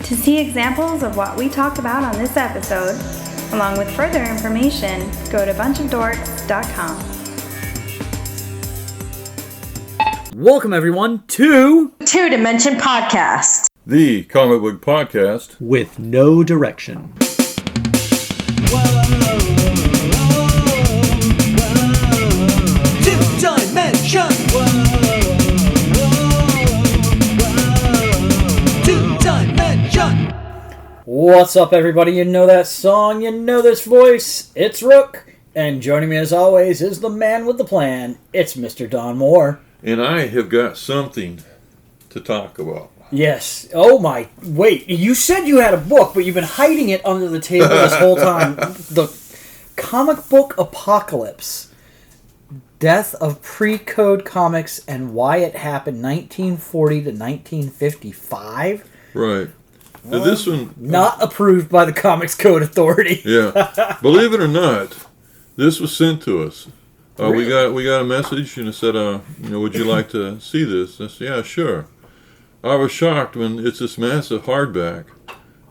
To see examples of what we talked about on this episode, along with further information, go to bunchofdorks.com. Welcome everyone to Two Dimension Podcast, the comic book podcast with no direction. What's up, everybody? You know that song, you know this voice. It's Rook, and joining me as always is the man with the plan. It's Mr. Don Moore. and I have got something to talk about. Yes. Oh my, wait, you said you had a book, but you've been hiding it under the table this whole time. The Comic Book Apocalypse. Death of Pre-Code Comics and Why It Happened 1940 to 1955. Right. Now this one... Not approved by the Comics Code Authority. Yeah. Believe it or not, this was sent to us. Really? We got a message and it said, would you like to see this? I said, yeah, sure. I was shocked when it's this massive hardback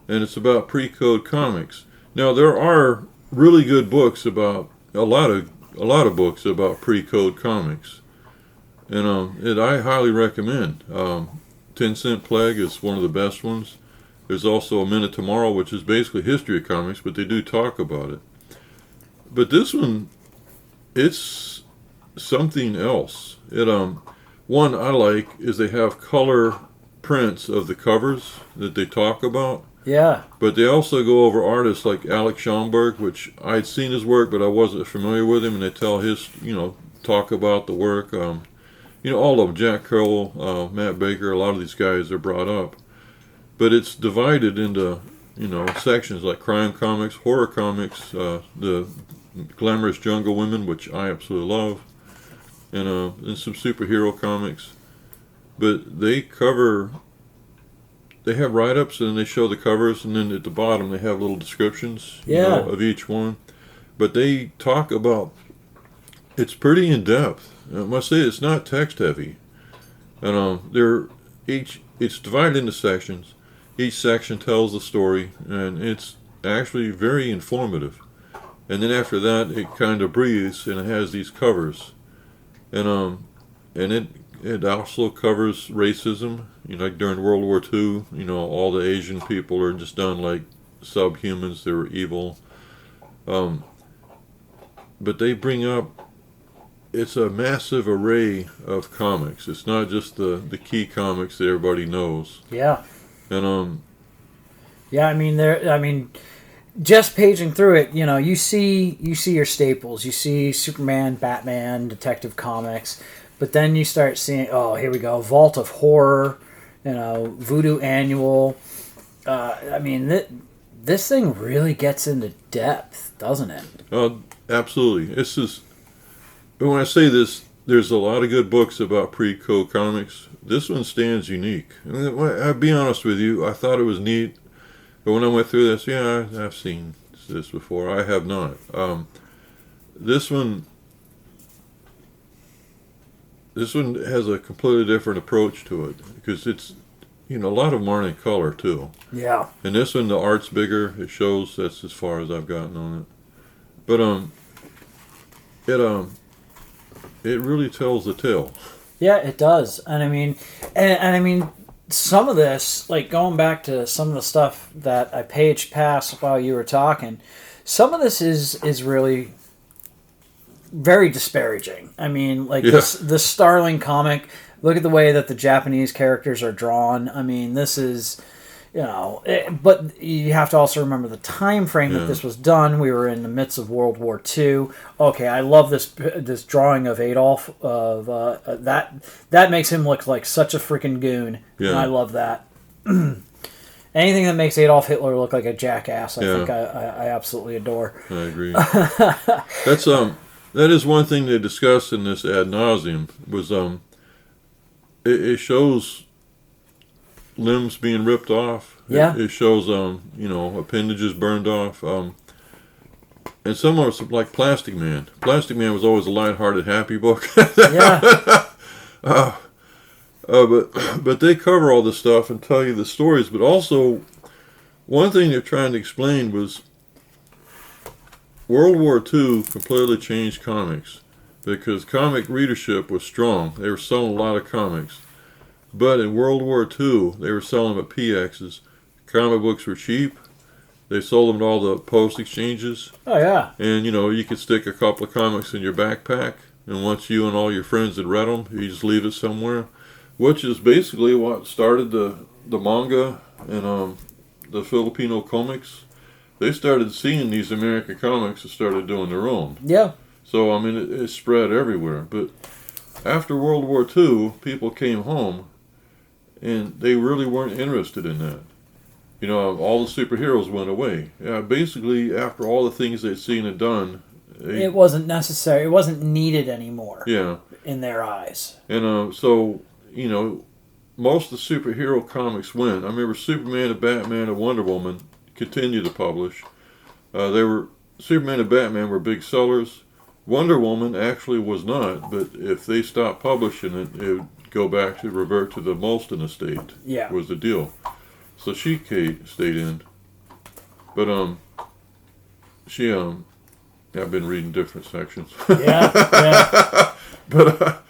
and it's about pre-code comics. Now there are really good books about a lot of books about pre-code comics, and I highly recommend. 10 Cent Plague is one of the best ones. There's also A Minute Tomorrow, which is basically history of comics, but they do talk about it. But this one, it's something else. One I like is they have color prints of the covers that they talk about. Yeah. But they also go over artists like Alex Schomburg, which I'd seen his work, but I wasn't familiar with him, and they tell his, talk about the work. All of them, Jack Curl, Matt Baker, a lot of these guys are brought up. But it's divided into, sections like crime comics, horror comics, the Glamorous Jungle Women, which I absolutely love, and some superhero comics. But they have write-ups and they show the covers, and then at the bottom they have little descriptions of each one. But they talk about, it's pretty in-depth. I must say it's not text-heavy. And it's divided into sections. Each section tells the story, and it's actually very informative. And then after that, it kind of breathes, and it has these covers. And it also covers racism. Like during World War II, all the Asian people are just done like subhumans. They were evil. But they bring up, it's a massive array of comics. It's not just the key comics that everybody knows. Yeah. And just paging through it, you see your staples. You see Superman, Batman, Detective Comics, but then you start seeing, oh, here we go, Vault of Horror, Voodoo Annual. This thing really gets into depth, doesn't it? Absolutely. When I say this, there's a lot of good books about pre-code comics. This one stands unique. I'll be honest with you, I thought it was neat, but when I went through this, I've seen this before. I have not. This one has a completely different approach to it, because it's, a lot of them aren't in color too. Yeah. And this one, the art's bigger. It shows. That's as far as I've gotten on it. But it really tells the tale. Yeah, it does. And I mean, some of this, like going back to some of the stuff that I paged past while you were talking, some of this is really very disparaging. The Starling comic, look at the way that the Japanese characters are drawn. This is, but you have to also remember the time frame that this was done. We were in the midst of World War II. Okay, I love this drawing of Adolf. That makes him look like such a freaking goon. Yeah. And I love that. Anything that makes Adolf Hitler look like a jackass, I think I absolutely adore. I agree. That is one thing they discussed in this ad nauseum was it shows limbs being ripped off. Yeah. It shows appendages burned off. And some are like Plastic Man. Plastic Man was always a lighthearted, happy book. Yeah. But they cover all this stuff and tell you the stories. But also, one thing they're trying to explain was World War II completely changed comics because comic readership was strong. They were selling a lot of comics. But in World War II, they were selling them at PXs. Comic books were cheap. They sold them at all the post exchanges. Oh, yeah. And, you could stick a couple of comics in your backpack. And once you and all your friends had read them, you just leave it somewhere. Which is basically what started the manga and the Filipino comics. They started seeing these American comics and started doing their own. Yeah. So, I mean, it spread everywhere. But after World War II, people came home and they really weren't interested in that. All the superheroes went away. Yeah, basically, after all the things they'd seen and done, it wasn't necessary. It wasn't needed anymore. Yeah. In their eyes. And so, most of the superhero comics went. I remember Superman and Batman and Wonder Woman continued to publish. Superman and Batman were big sellers. Wonder Woman actually was not, but if they stopped publishing it, it would go back to revert to the Molson estate. Yeah. Was the deal. So she stayed in. But I've been reading different sections. Yeah. But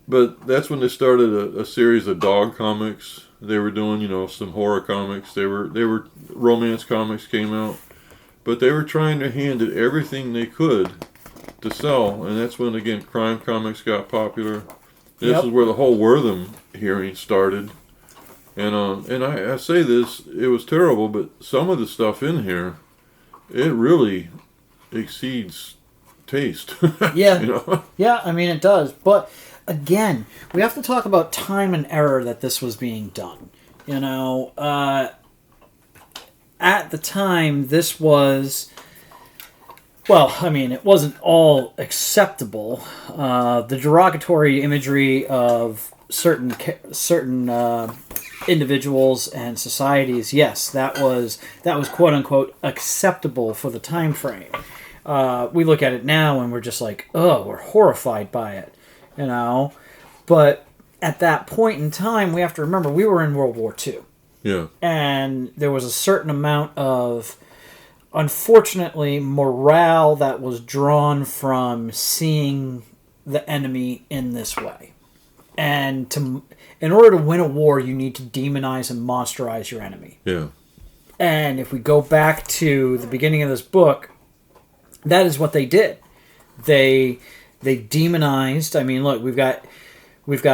but that's when they started a series of dog comics. They were doing, some horror comics. They were romance comics came out. But they were trying their hand at everything they could to sell, and that's when again crime comics got popular. This is where the whole Wortham hearing started. And I say this, it was terrible, but some of the stuff in here, it really exceeds taste. Yeah. Yeah, I mean it does. But again, we have to talk about time and error that this was being done. At the time, this was, well, I mean, it wasn't all acceptable. The derogatory imagery of certain individuals and societies, yes, that was quote unquote acceptable for the time frame. We look at it now and we're just like, oh, we're horrified by it, But at that point in time, we have to remember we were in World War II. Yeah. And there was a certain amount of, unfortunately, morale that was drawn from seeing the enemy in this way. And in order to win a war, you need to demonize and monsterize your enemy. Yeah. And if we go back to the beginning of this book, that is what they did. They demonized. I mean, look, we've got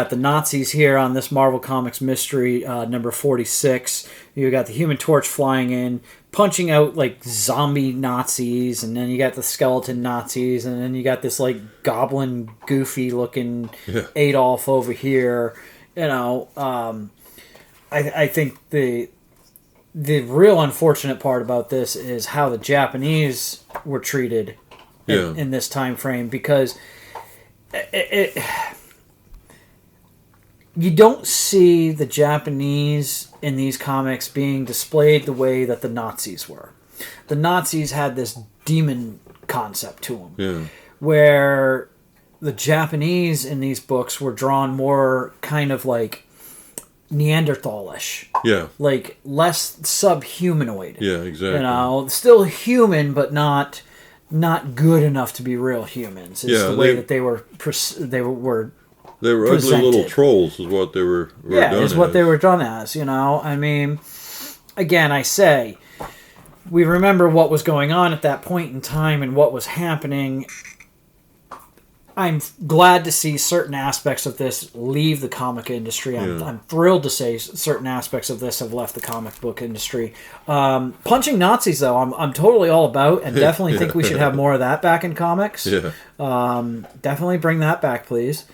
the Nazis here on this Marvel Comics mystery number 46. You got the Human Torch flying in, punching out like zombie Nazis, and then you got the skeleton Nazis, and then you got this like goblin, goofy looking Adolf over here. I think the real unfortunate part about this is how the Japanese were treated in this time frame, because you don't see the Japanese in these comics being displayed the way that the Nazis were. The Nazis had this demon concept to them, where the Japanese in these books were drawn more kind of like Neanderthalish. Yeah. Like less subhumanoid. Yeah, exactly. Still human, but not good enough to be real humans. It's the way that they were ugly little trolls is what they were done is what they were done as, I mean, again, I say, we remember what was going on at that point in time and what was happening. I'm glad to see certain aspects of this leave the comic industry. I'm thrilled to say certain aspects of this have left the comic book industry. Punching Nazis, though, I'm totally all about, and definitely think we should have more of that back in comics. Definitely bring that back, please.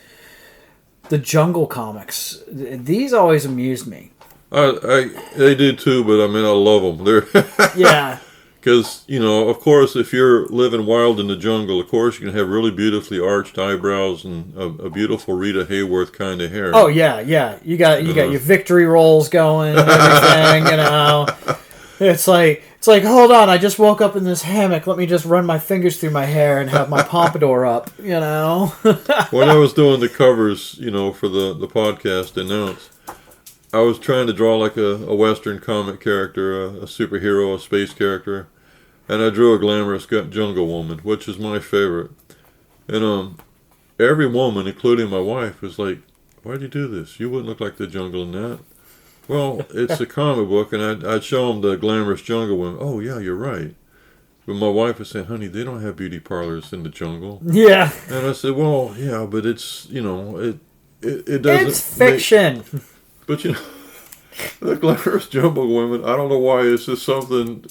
The Jungle comics, these always amused me. They did too, but I mean, I love them. They're because of course, if you're living wild in the jungle, of course you can have really beautifully arched eyebrows and a beautiful Rita Hayworth kind of hair. Oh yeah. You got your victory rolls going and everything. It's like, hold on, I just woke up in this hammock. Let me just run my fingers through my hair and have my pompadour up, When I was doing the covers, for the podcast announced, I was trying to draw like a Western comic character, a superhero, a space character, and I drew a glamorous jungle woman, which is my favorite. And every woman, including my wife, was like, "Why'd you do this? You wouldn't look like the jungle in that." Well, it's a comic book, and I'd show them the glamorous jungle woman. Oh yeah, you're right. But my wife was saying, "Honey, they don't have beauty parlors in the jungle." Yeah. And I said, "Well, yeah, but it's it doesn't." It's fiction. But the glamorous jungle women. I don't know why. It's just something.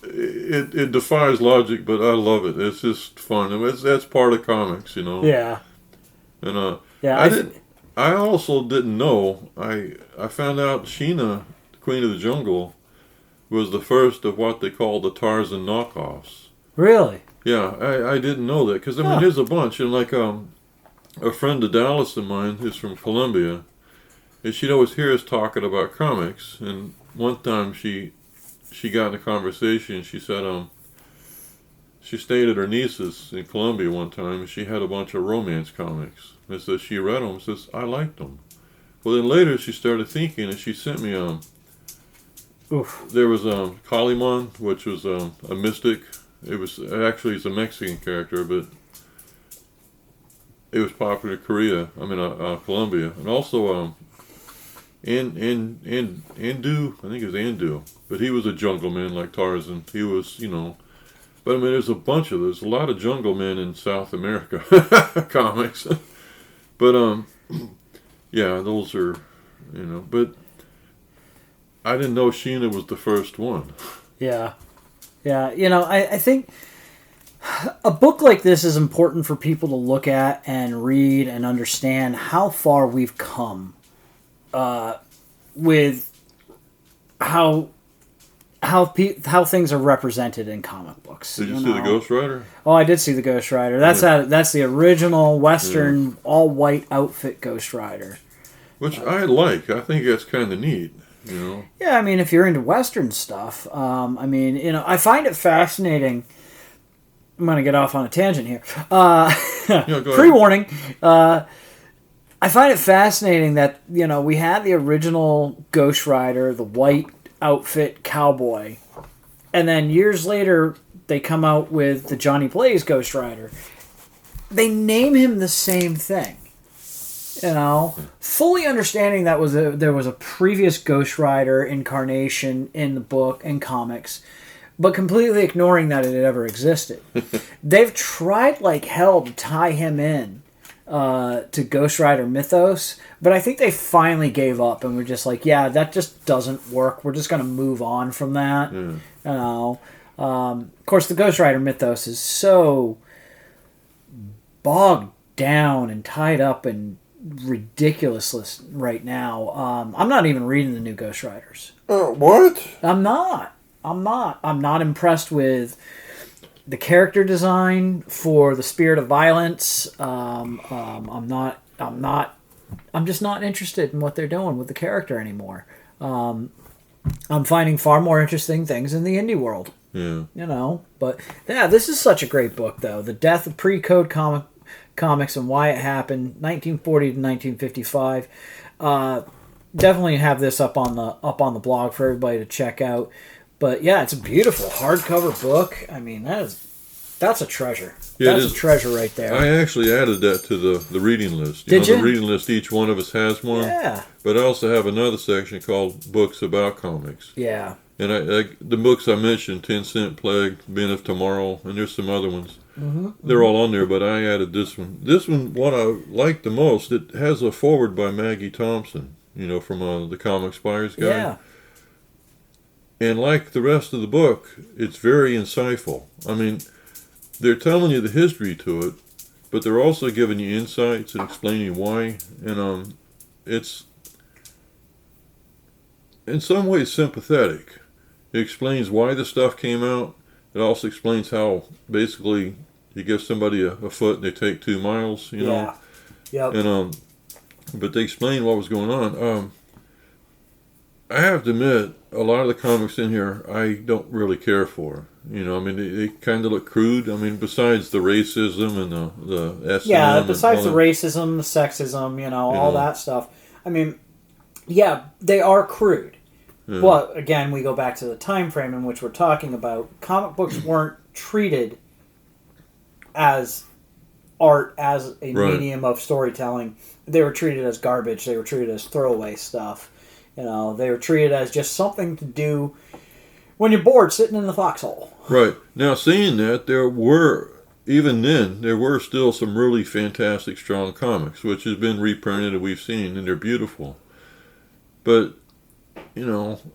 It defies logic, but I love it. It's just fun. I mean, that's part of comics, Yeah. And Yeah. I also didn't know. I found out Sheena, Queen of the Jungle, was the first of what they call the Tarzan knockoffs. Really? Yeah, I didn't know that because I mean there's a bunch, and like a friend of Dallas of mine who's from Columbia, and she'd always hear us talking about comics. And one time she got in a conversation. She said she stayed at her niece's in Columbia one time, and she had a bunch of romance comics. And so she read them. Says I liked them. Well, then later she started thinking, and she sent me Oof. there was Kaliman, which was a mystic. It was actually it's a Mexican character, but it was popular in Korea. I mean, Colombia, and also Andu. I think it was Andu, but he was a jungle man like Tarzan. He was, But I mean, there's a lot of jungle men in South America comics. But yeah, those are, But I didn't know Sheena was the first one. Yeah. Yeah. I think a book like this is important for people to look at and read and understand how far we've come with how things are represented in comic books. Did you see the Ghost Rider? Oh, I did see the Ghost Rider. That's the original Western all white outfit Ghost Rider. Which I like. I think that's kind of neat. Yeah, I mean, if you're into Western stuff, I find it fascinating. I'm going to get off on a tangent here. Pre-warning. I find it fascinating that, we had the original Ghost Rider, the white outfit cowboy, and then years later, they come out with the Johnny Blaze Ghost Rider. They name him the same thing. Fully understanding that there was a previous Ghost Rider incarnation in the book and comics, but completely ignoring that it had ever existed. They've tried like hell to tie him in to Ghost Rider mythos, but I think they finally gave up and were just like, yeah, that just doesn't work. We're just going to move on from that. Of course, the Ghost Rider mythos is so bogged down and tied up in ridiculousness right now. I'm not even reading the new Ghost Riders. What? I'm not impressed with the character design for the Spirit of Violence. I'm just not interested in what they're doing with the character anymore. I'm finding far more interesting things in the indie world. Yeah. But yeah, this is such a great book though. The Death of Pre-Code Comics and Why It Happened, 1940 to 1955. Definitely have this up on the blog for everybody to check out. But yeah, it's a beautiful hardcover book. I mean, that's a treasure. Yeah, that's a treasure right there. I actually added that to the reading list. Did you? The reading list, each one of us has one. Yeah. But I also have another section called Books About Comics. Yeah. And the books I mentioned, 10 Cent Plague, Men of Tomorrow, and there's some other ones. They're all on there, but I added this one. This one, what I like the most, it has a foreword by Maggie Thompson, from the Comics Buyer's Guide. Yeah. And like the rest of the book, it's very insightful. I mean, they're telling you the history to it, but they're also giving you insights and explaining why. And it's in some ways sympathetic. It explains why the stuff came out. It also explains how basically you give somebody a foot and they take 2 miles, Yeah. Yep. And but they explain what was going on. I have to admit, a lot of the comics in here I don't really care for. They kind of look crude. I mean, besides the racism and the SM. Yeah, besides the racism, the sexism, all that stuff. I mean, yeah, they are crude. But again, we go back to the time frame in which we're talking about. Comic books weren't treated as art, as a medium of storytelling. They were treated as garbage. They were treated as throwaway stuff. They were treated as just something to do when you're bored sitting in the foxhole. Right. Now, seeing that, even then, there were still some really fantastic, strong comics, which has been reprinted and we've seen, and they're beautiful. But,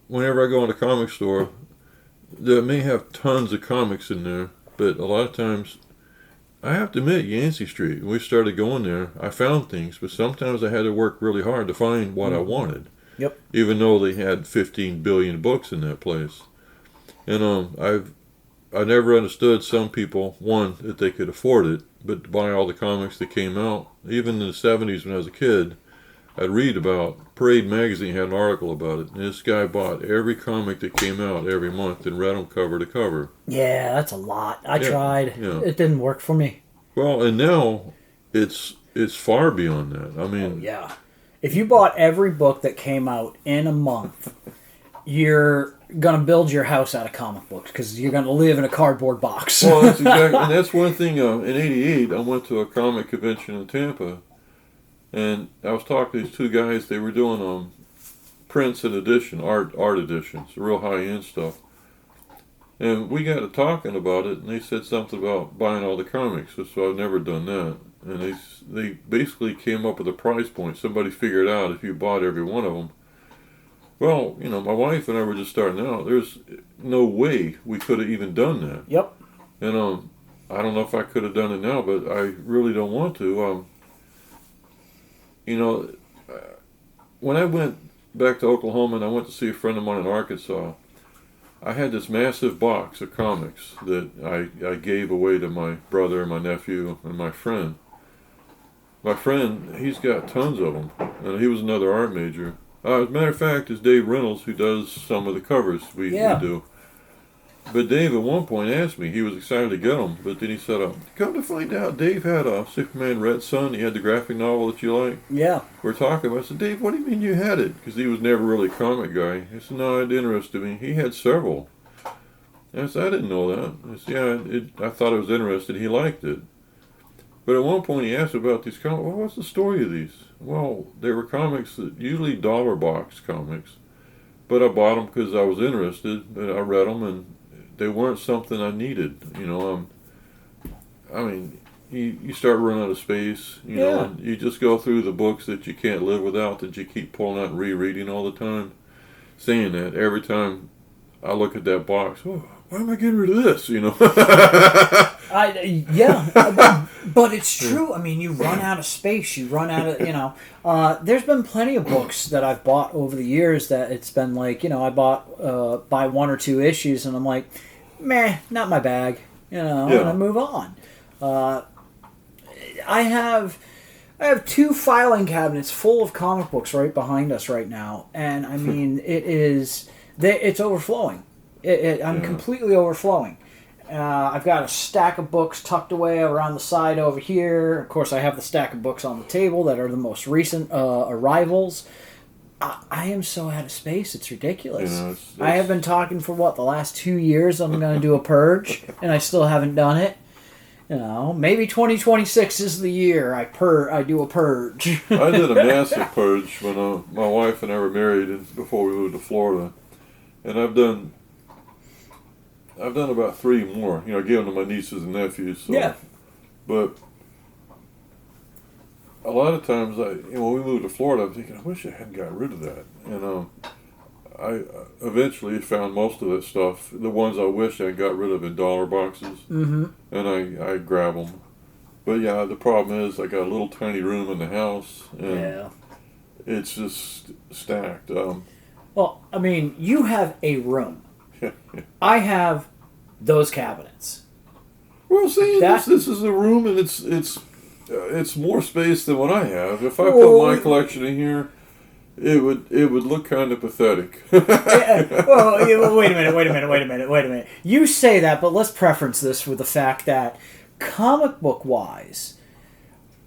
whenever I go in a comic store, they may have tons of comics in there, but a lot of times, I have to admit, Yancey Street, when we started going there, I found things, but sometimes I had to work really hard to find what I wanted. Yep. Even though they had 15 billion books in that place. And I never understood some people, one, that they could afford it, but to buy all the comics that came out. Even in the 70s when I was a kid, I'd read about, Parade Magazine had an article about it, and this guy bought every comic that came out every month and read them cover to cover. Yeah, that's a lot. I tried. Yeah. It didn't work for me. Well, and now it's far beyond that. I mean... yeah. If you bought every book that came out in a month, you're going to build your house out of comic books because you're going to live in a cardboard box. Well, that's exactly, and that's one thing. In '88, I went to a comic convention in Tampa, and I was talking to these two guys. They were doing prints and art editions, real high end stuff. And we got to talking about it, and they said something about buying all the comics. So I've never done that. And they basically came up with a price point. Somebody figured out if you bought every one of them. Well, my wife and I were just starting out. There's no way we could have even done that. Yep. And I don't know if I could have done it now, but I really don't want to. When I went back to Oklahoma and I went to see a friend of mine in Arkansas, I had this massive box of comics that I gave away to my brother, my nephew, and my friend. My friend, he's got tons of them, and he was another art major. As a matter of fact, it's Dave Reynolds who does some of the covers we do. But Dave at one point asked me, he was excited to get them, but then he said, come to find out, Dave had a Superman Red Sun. He had the graphic novel that you like. Yeah. We're talking about it. I said, Dave, what do you mean you had it? Because he was never really a comic guy. He said, no, it interested me. He had several. And I said, I didn't know that. I said, I thought it was interesting. He liked it. But at one point he asked about these comics. Well, what's the story of these? Well, they were comics, usually dollar box comics. But I bought them because I was interested. And I read them, and they weren't something I needed. You start running out of space. You know, and you just go through the books that you can't live without, that you keep pulling out and rereading all the time. Saying that, every time I look at that box, oh, why am I getting rid of this? But it's true. I mean, you run out of space. You run out of, there's been plenty of books that I've bought over the years that it's been like, I bought buy one or two issues and I'm like, meh, not my bag, and I move on. I have 2 filing cabinets full of comic books right behind us right now, and I mean, it's overflowing. I'm completely overflowing. I've got a stack of books tucked away around the side over here. Of course, I have the stack of books on the table that are the most recent arrivals. I am so out of space, it's ridiculous. I have been talking for, the last 2 years I'm going to do a purge, and I still haven't done it. Maybe 2026 is the year I do a purge. I did a massive purge when my wife and I were married and before we moved to Florida. And I've done about 3 more, I gave them to my nieces and nephews. So. Yeah. But a lot of times, when we moved to Florida, I'm thinking, I wish I hadn't got rid of that. And I eventually found most of that stuff, the ones I wish I got rid of in dollar boxes, and I grab them. But yeah, the problem is I got a little tiny room in the house, and it's just stacked. Well, I mean, you have a room. I have those cabinets. Well, see, this is a room, and it's more space than what I have. If I put my collection in here, it would look kind of pathetic. Wait a minute. You say that, but let's preference this with the fact that comic book wise,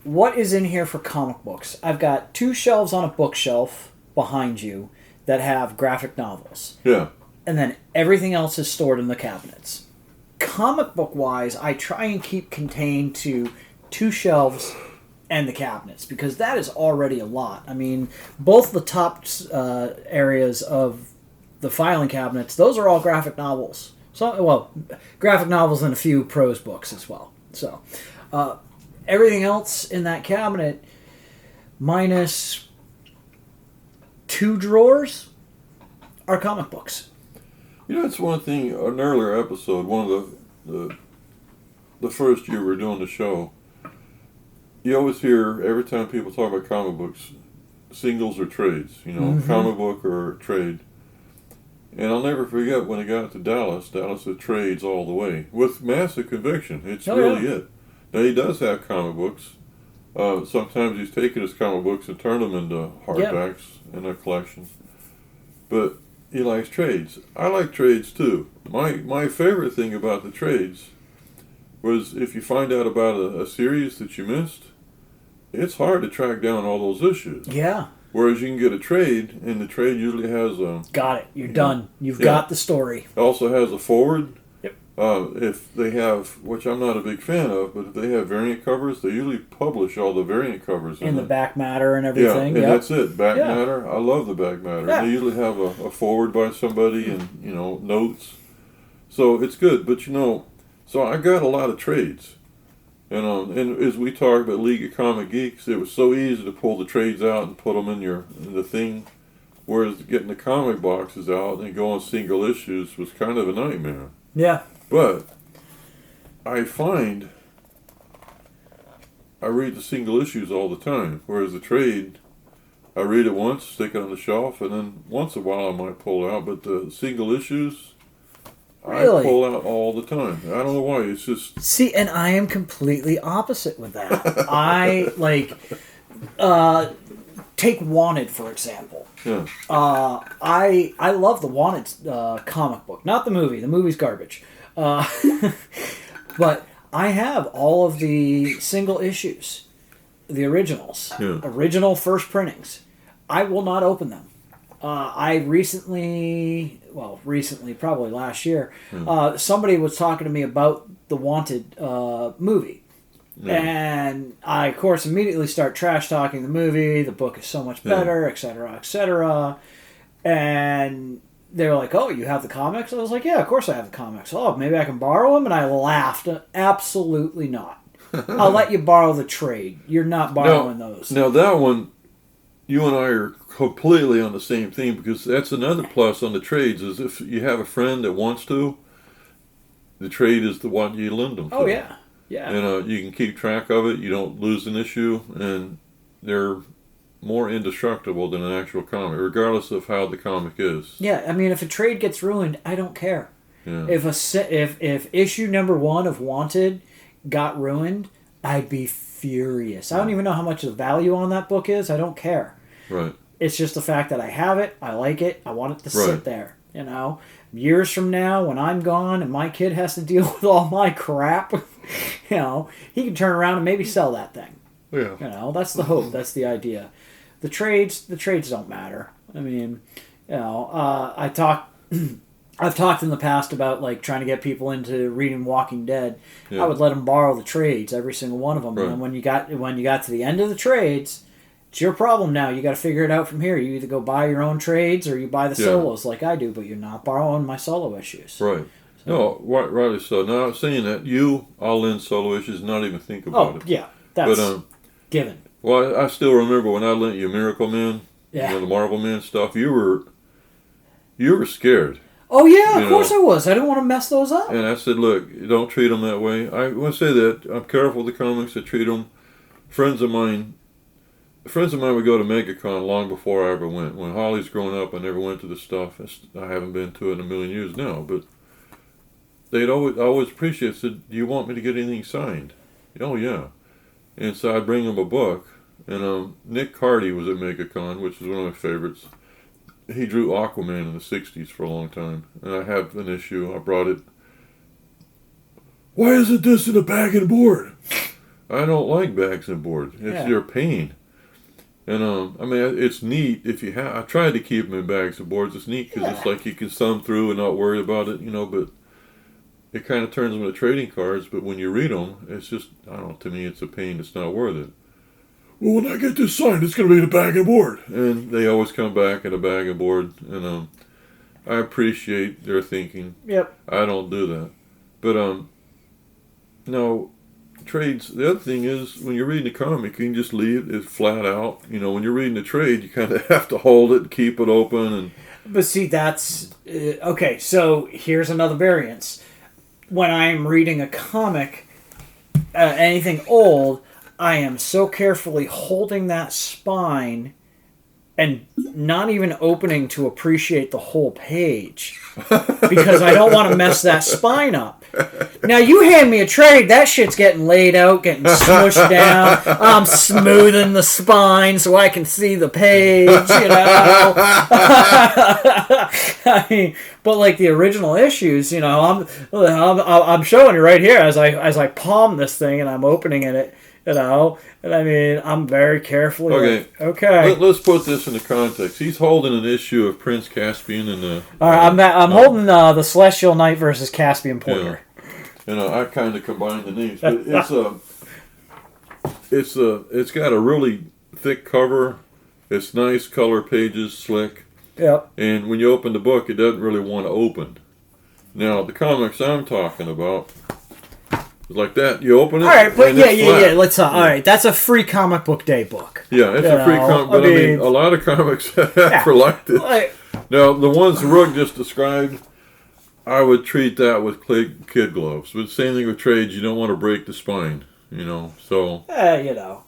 what is in here for comic books? I've got 2 shelves on a bookshelf behind you that have graphic novels. Yeah. And then everything else is stored in the cabinets. Comic book wise, I try and keep contained to 2 shelves and the cabinets, because that is already a lot. I mean, both the top areas of the filing cabinets, those are all graphic novels. So, well, graphic novels and a few prose books as well. So, everything else in that cabinet, minus 2 drawers, are comic books. You know, it's one thing. An earlier episode, one of the first year we were doing the show, you always hear every time people talk about comic books, singles or trades. You know, comic book or trade. And I'll never forget when I got to Dallas. Dallas had trades all the way with massive conviction. It's really it. Now he does have comic books. Sometimes he's taken his comic books and turned them into hardbacks in a collection. But he likes trades. I like trades too. My favorite thing about the trades was if you find out about a series that you missed, it's hard to track down all those issues. Yeah. Whereas you can get a trade, and the trade usually has a... Got it. You're done. You've got the story. It also has a forward. Yep. If they have, which I'm not a big fan of, but if they have variant covers, they usually publish all the variant covers. In the back matter and everything. Yeah, and that's it. Back matter. I love the back matter. Yeah. They usually have a forward by somebody and, notes. So it's good. But, so I got a lot of trades. And as we talked about League of Comic Geeks, it was so easy to pull the trades out and put them in the thing, whereas getting the comic boxes out and going single issues was kind of a nightmare. Yeah. But I find I read the single issues all the time, whereas the trade, I read it once, stick it on the shelf, and then once in a while I might pull it out. But the single issues, Really? I pull out all the time. I don't know why. It's just... See, and I am completely opposite with that. I, take Wanted, for example. Yeah. I love the Wanted comic book. Not the movie. The movie's garbage. But I have all of the single issues. The originals. Yeah. Original first printings. I will not open them. I recently, probably last year, somebody was talking to me about the Wanted movie. Yeah. And I, of course, immediately start trash talking the movie. The book is so much better, et cetera, et cetera. And they were like, "Oh, you have the comics?" I was like, "Yeah, of course I have the comics." "Oh, maybe I can borrow them?" And I laughed. Absolutely not. I'll let you borrow the trade. You're not borrowing those. Now that one, you and I are completely on the same thing, because that's another plus on the trades, is if you have a friend that wants to, the trade is the one you lend them to. Oh, yeah. Yeah. And you can keep track of it. You don't lose an issue, and they're more indestructible than an actual comic, regardless of how the comic is. Yeah, I mean, if a trade gets ruined, I don't care. Yeah. If issue number 1 of Wanted got ruined, I'd be furious. I don't even know how much the value on that book is. I don't care. Right. It's just the fact that I have it, I like it, I want it to sit there. Years from now, when I'm gone and my kid has to deal with all my crap, he can turn around and maybe sell that thing. Yeah. That's the hope. That's the idea. The trades don't matter. I mean, I've talked in the past about trying to get people into reading Walking Dead. Yeah. I would let them borrow the trades, every single one of them. Right. And when you got to the end of the trades, it's your problem now. You got to figure it out from here. You either go buy your own trades or you buy the solos like I do, but you're not borrowing my solo issues. Right. So. No, rightly so. Now, saying that, I'll lend solo issues, not even think about it. Oh, yeah. That's given. Well, I still remember when I lent you Miracle Man, the Marvel Man stuff, you were scared. Oh, yeah, of course I was. I didn't want to mess those up. And I said, look, don't treat them that way. I want to say that I'm careful with the comics. I treat them. Friends of mine would go to MegaCon long before I ever went. When Holly's growing up, I never went to the stuff. I haven't been to it in a million years now. But they'd always appreciate it. Said, "Do you want me to get anything signed?" "Oh, yeah." And so I'd bring them a book. And Nick Cardy was at MegaCon, which is one of my favorites. He drew Aquaman in the 60s for a long time. And I have an issue. I brought it. "Why isn't this in a bag and board?" I don't like bags and board. It's your pain. And I mean, it's neat if you have. I tried to keep them in bags of boards. It's neat because it's like you can thumb through and not worry about it, But it kind of turns them into trading cards. But when you read them, it's just, I don't know. To me, it's a pain. It's not worth it. Well, when I get this signed, it's going to be in a bag of board. And they always come back in a bag of board. And I appreciate their thinking. Yep. I don't do that. But no. Trades. The other thing is, when you're reading a comic, you can just leave it flat out. When you're reading a trade, you kind of have to hold it, keep it open, But see, that's okay. So here's another variance. When I'm reading a comic, anything old, I am so carefully holding that spine and not even opening to appreciate the whole page because I don't want to mess that spine up. Now you hand me a trade, that shit's getting laid out, getting smushed down. I'm smoothing the spine so I can see the page, I mean, but like the original issues, I'm showing you right here as I palm this thing and I'm opening it. And I mean, I'm very carefully. Okay. Okay. Let's put this into context. He's holding an issue of Prince Caspian and the. All right, I'm holding the Celestial Knight versus Caspian Porter. I kind of combined the names, but it's got a really thick cover. It's nice color pages, slick. Yep. And when you open the book, it doesn't really want to open. Now the comics I'm talking about. Like that, you open it. All right, but yeah. Let's. All right, that's a free comic book day book. Yeah, it's a free comic, but I mean, a lot of comics for like this. Now, the ones Rook just described, I would treat that with kid gloves. But same thing with trades, you don't want to break the spine, So.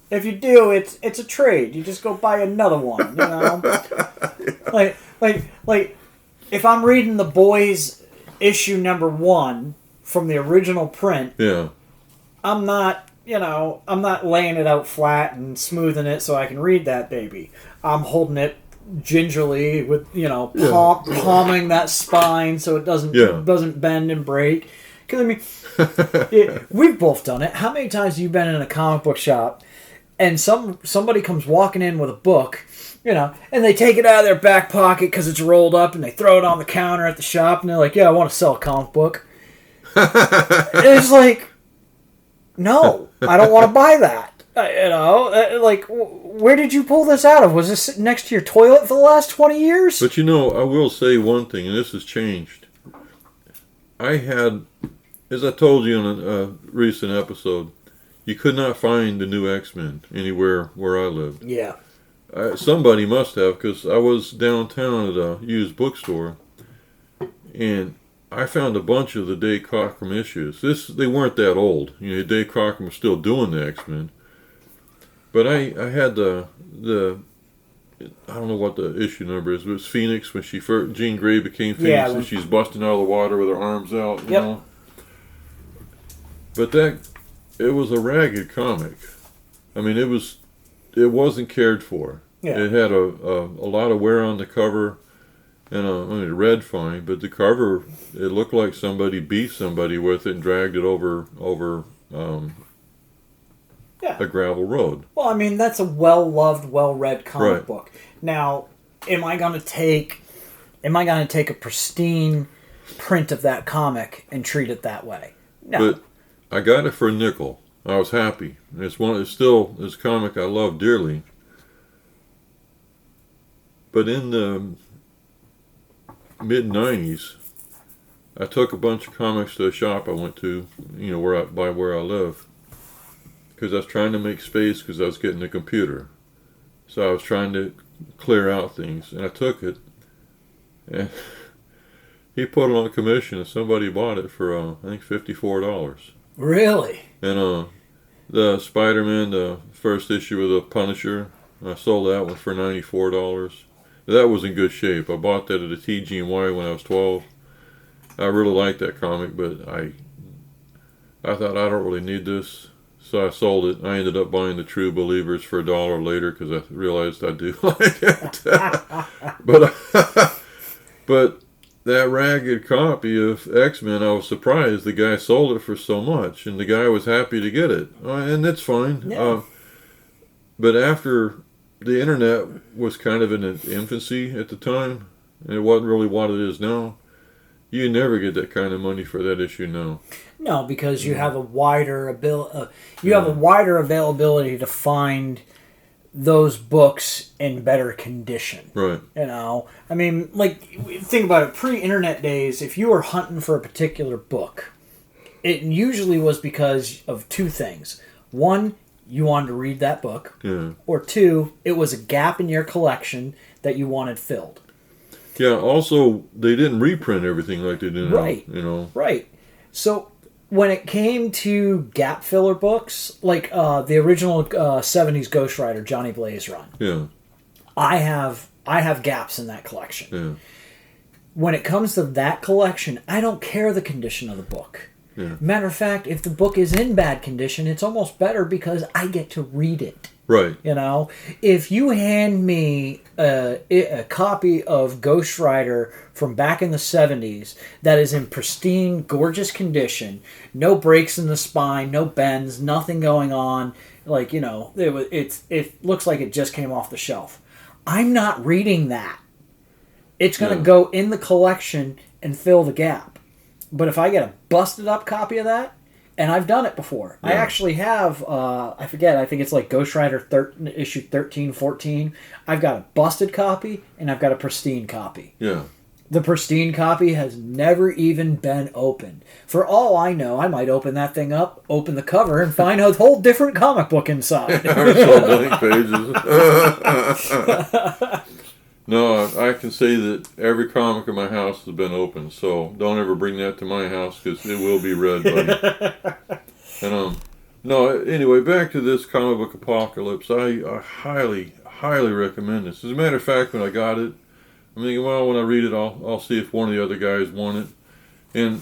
If you do, it's a trade. You just go buy another one. Like, if I'm reading The Boys issue number 1. From the original print, yeah, I'm not laying it out flat and smoothing it so I can read that baby. I'm holding it gingerly with palming that spine so it doesn't bend and break. Because I mean, we've both done it. How many times have you been in a comic book shop and somebody comes walking in with a book, and they take it out of their back pocket because it's rolled up and they throw it on the counter at the shop and they're like, "Yeah, I want to sell a comic book." It's like, no, I don't want to buy that. Like, where did you pull this out of? Was this sitting next to your toilet for the last 20 years? But I will say one thing, and this has changed. I had, as I told you in a recent episode, you could not find the new X-Men anywhere where I lived. Yeah. Somebody must have, because I was downtown at a used bookstore, and I found a bunch of the Dave Cockrum issues. They weren't that old. Dave Cockrum was still doing the X-Men. But I had the I don't know what the issue number is, but it's Phoenix when Jean Grey became Phoenix and she's busting out of the water with her arms out, you know. But it was a ragged comic. I mean, it wasn't cared for. Yeah. It had a lot of wear on the cover. And it read fine, but the cover, it looked like somebody beat somebody with it and dragged it over a gravel road. Well, I mean, that's a well-loved, well-read comic book. Now, am I going to take a pristine print of that comic and treat it that way? No. But I got it for a nickel. I was happy. It's still this comic I love dearly. But in the mid-90s, I took a bunch of comics to a shop I went to, where I live, because I was trying to make space because I was getting a computer. So I was trying to clear out things, and I took it, and he put it on commission, and somebody bought it for, I think, $54. Really? And the Spider-Man, the first issue of the Punisher, I sold that one for $94. That was in good shape. I bought that at a TG&Y when I was 12. I really liked that comic, but I thought I don't really need this, so I sold it. I ended up buying the True Believers for $1 later because I realized I do like it. But that ragged copy of X-Men, I was surprised the guy sold it for so much, and the guy was happy to get it, and that's fine. Yeah. But after the internet was kind of in its infancy at the time, and it wasn't really what it is now. You never get that kind of money for that issue now. No, because you have a wider have a wider availability to find those books in better condition. Right. I mean, like, think about it. Pre-internet days, if you were hunting for a particular book, it usually was because of two things. One, you wanted to read that book. Yeah. Or two, it was a gap in your collection that you wanted filled. Yeah, also, they didn't reprint everything like they do now. Right. Right. So, when it came to gap filler books, like the original 70s Ghost Rider Johnny Blaze run, Yeah. I have gaps in that collection. Yeah. When it comes to that collection, I don't care the condition of the book. Yeah. Matter of fact, if the book is in bad condition, it's almost better because I get to read it. Right. If you hand me a copy of Ghost Rider from back in the 70s that is in pristine, gorgeous condition, no breaks in the spine, no bends, nothing going on, it looks like it just came off the shelf. I'm not reading that. It's going to go in the collection and fill the gap. But if I get a busted up copy of that, and I've done it before. Yeah. I actually have, I forget, I think it's like Ghost Rider issue 13, 14. I've got a busted copy, and I've got a pristine copy. Yeah. The pristine copy has never even been opened. For all I know, I might open that thing up, open the cover, and find a whole different comic book inside. Or some blank pages. No, I can say that every comic in my house has been opened, so don't ever bring that to my house because it will be read, buddy. And no, anyway, back to this comic book apocalypse. I highly, highly recommend this. As a matter of fact, when I got it, I'm thinking, well, when I read it, I'll see if one of the other guys want it, and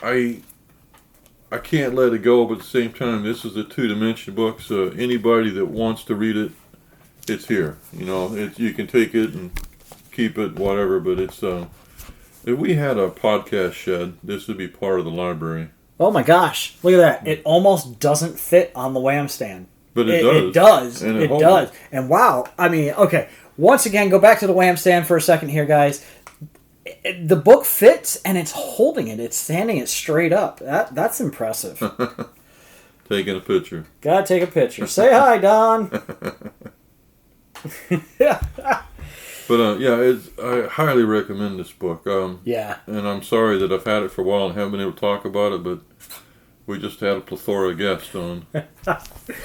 I can't let it go. But at the same time, this is a two-dimension book, so anybody that wants to read it, it's here. You can take it and keep it, whatever. But it's if we had a podcast shed, this would be part of the library. Oh my gosh! Look at that! It almost doesn't fit on the Wham stand. But it does. It does. And it does. And wow! I mean, okay. Once again, go back to the Wham stand for a second here, guys. The book fits, and it's holding it. It's standing it straight up. That's impressive. Taking a picture. Gotta take a picture. Say hi, Don. But I highly recommend this book. Yeah. And I'm sorry that I've had it for a while and haven't been able to talk about it, but we just had a plethora of guests on.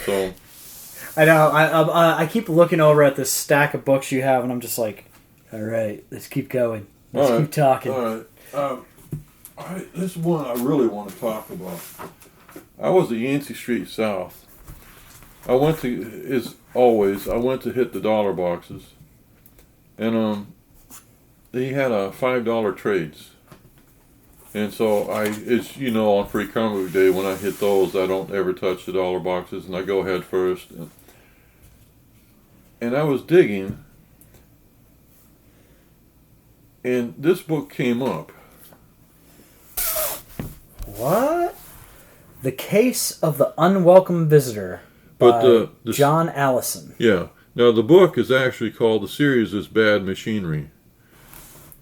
So I know. I keep looking over at this stack of books you have, and I'm just like, all right, let's keep going. Let's keep talking. All right. This is one I really want to talk about. I was at Yancey Street South. I went to hit the dollar boxes, and they had a $5 trades. And so as you know, on Free Comic Book Day, when I hit those, I don't ever touch the dollar boxes, and I go head first. And I was digging, and this book came up. What? The Case of the Unwelcome Visitor But by John Allison. Yeah. Now, the book is actually called, the series is Bad Machinery.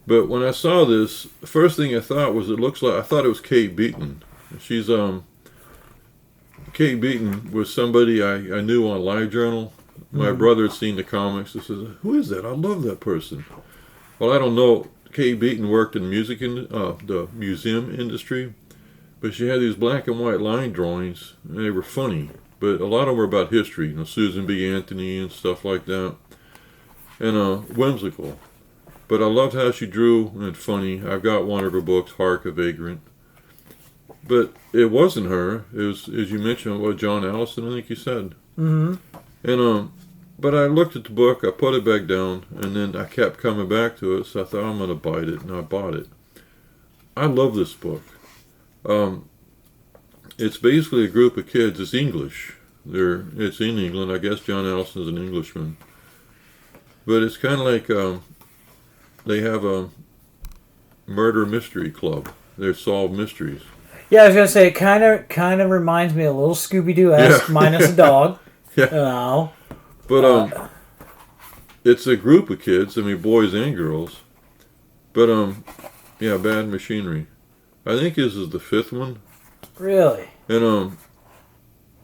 But when I saw this, the first thing I thought was I thought it was Kate Beaton. She's, Kate Beaton was somebody I knew on LiveJournal. My brother had seen the comics. He says, who is that? I love that person. Well, I don't know. Kate Beaton worked in the museum industry. But she had these black and white line drawings, and they were funny. But a lot of them were about history, Susan B. Anthony and stuff like that. And whimsical. But I loved how she drew, and funny. I've got one of her books, Hark, a Vagrant. But it wasn't her. It was, as you mentioned, John Allison, I think you said. Mm-hmm. And but I looked at the book, I put it back down, and then I kept coming back to it, so I thought, I'm going to bite it, and I bought it. I love this book. It's basically a group of kids. It's English. It's in England. I guess John Allison is an Englishman. But it's kind of like they have a murder mystery club. They solve mysteries. Yeah, I was gonna say it kind of reminds me a little Scooby-Doo-esque, minus a dog. Yeah. But it's a group of kids. I mean, boys and girls. But yeah, Bad Machinery. I think this is the 5th one. Really? And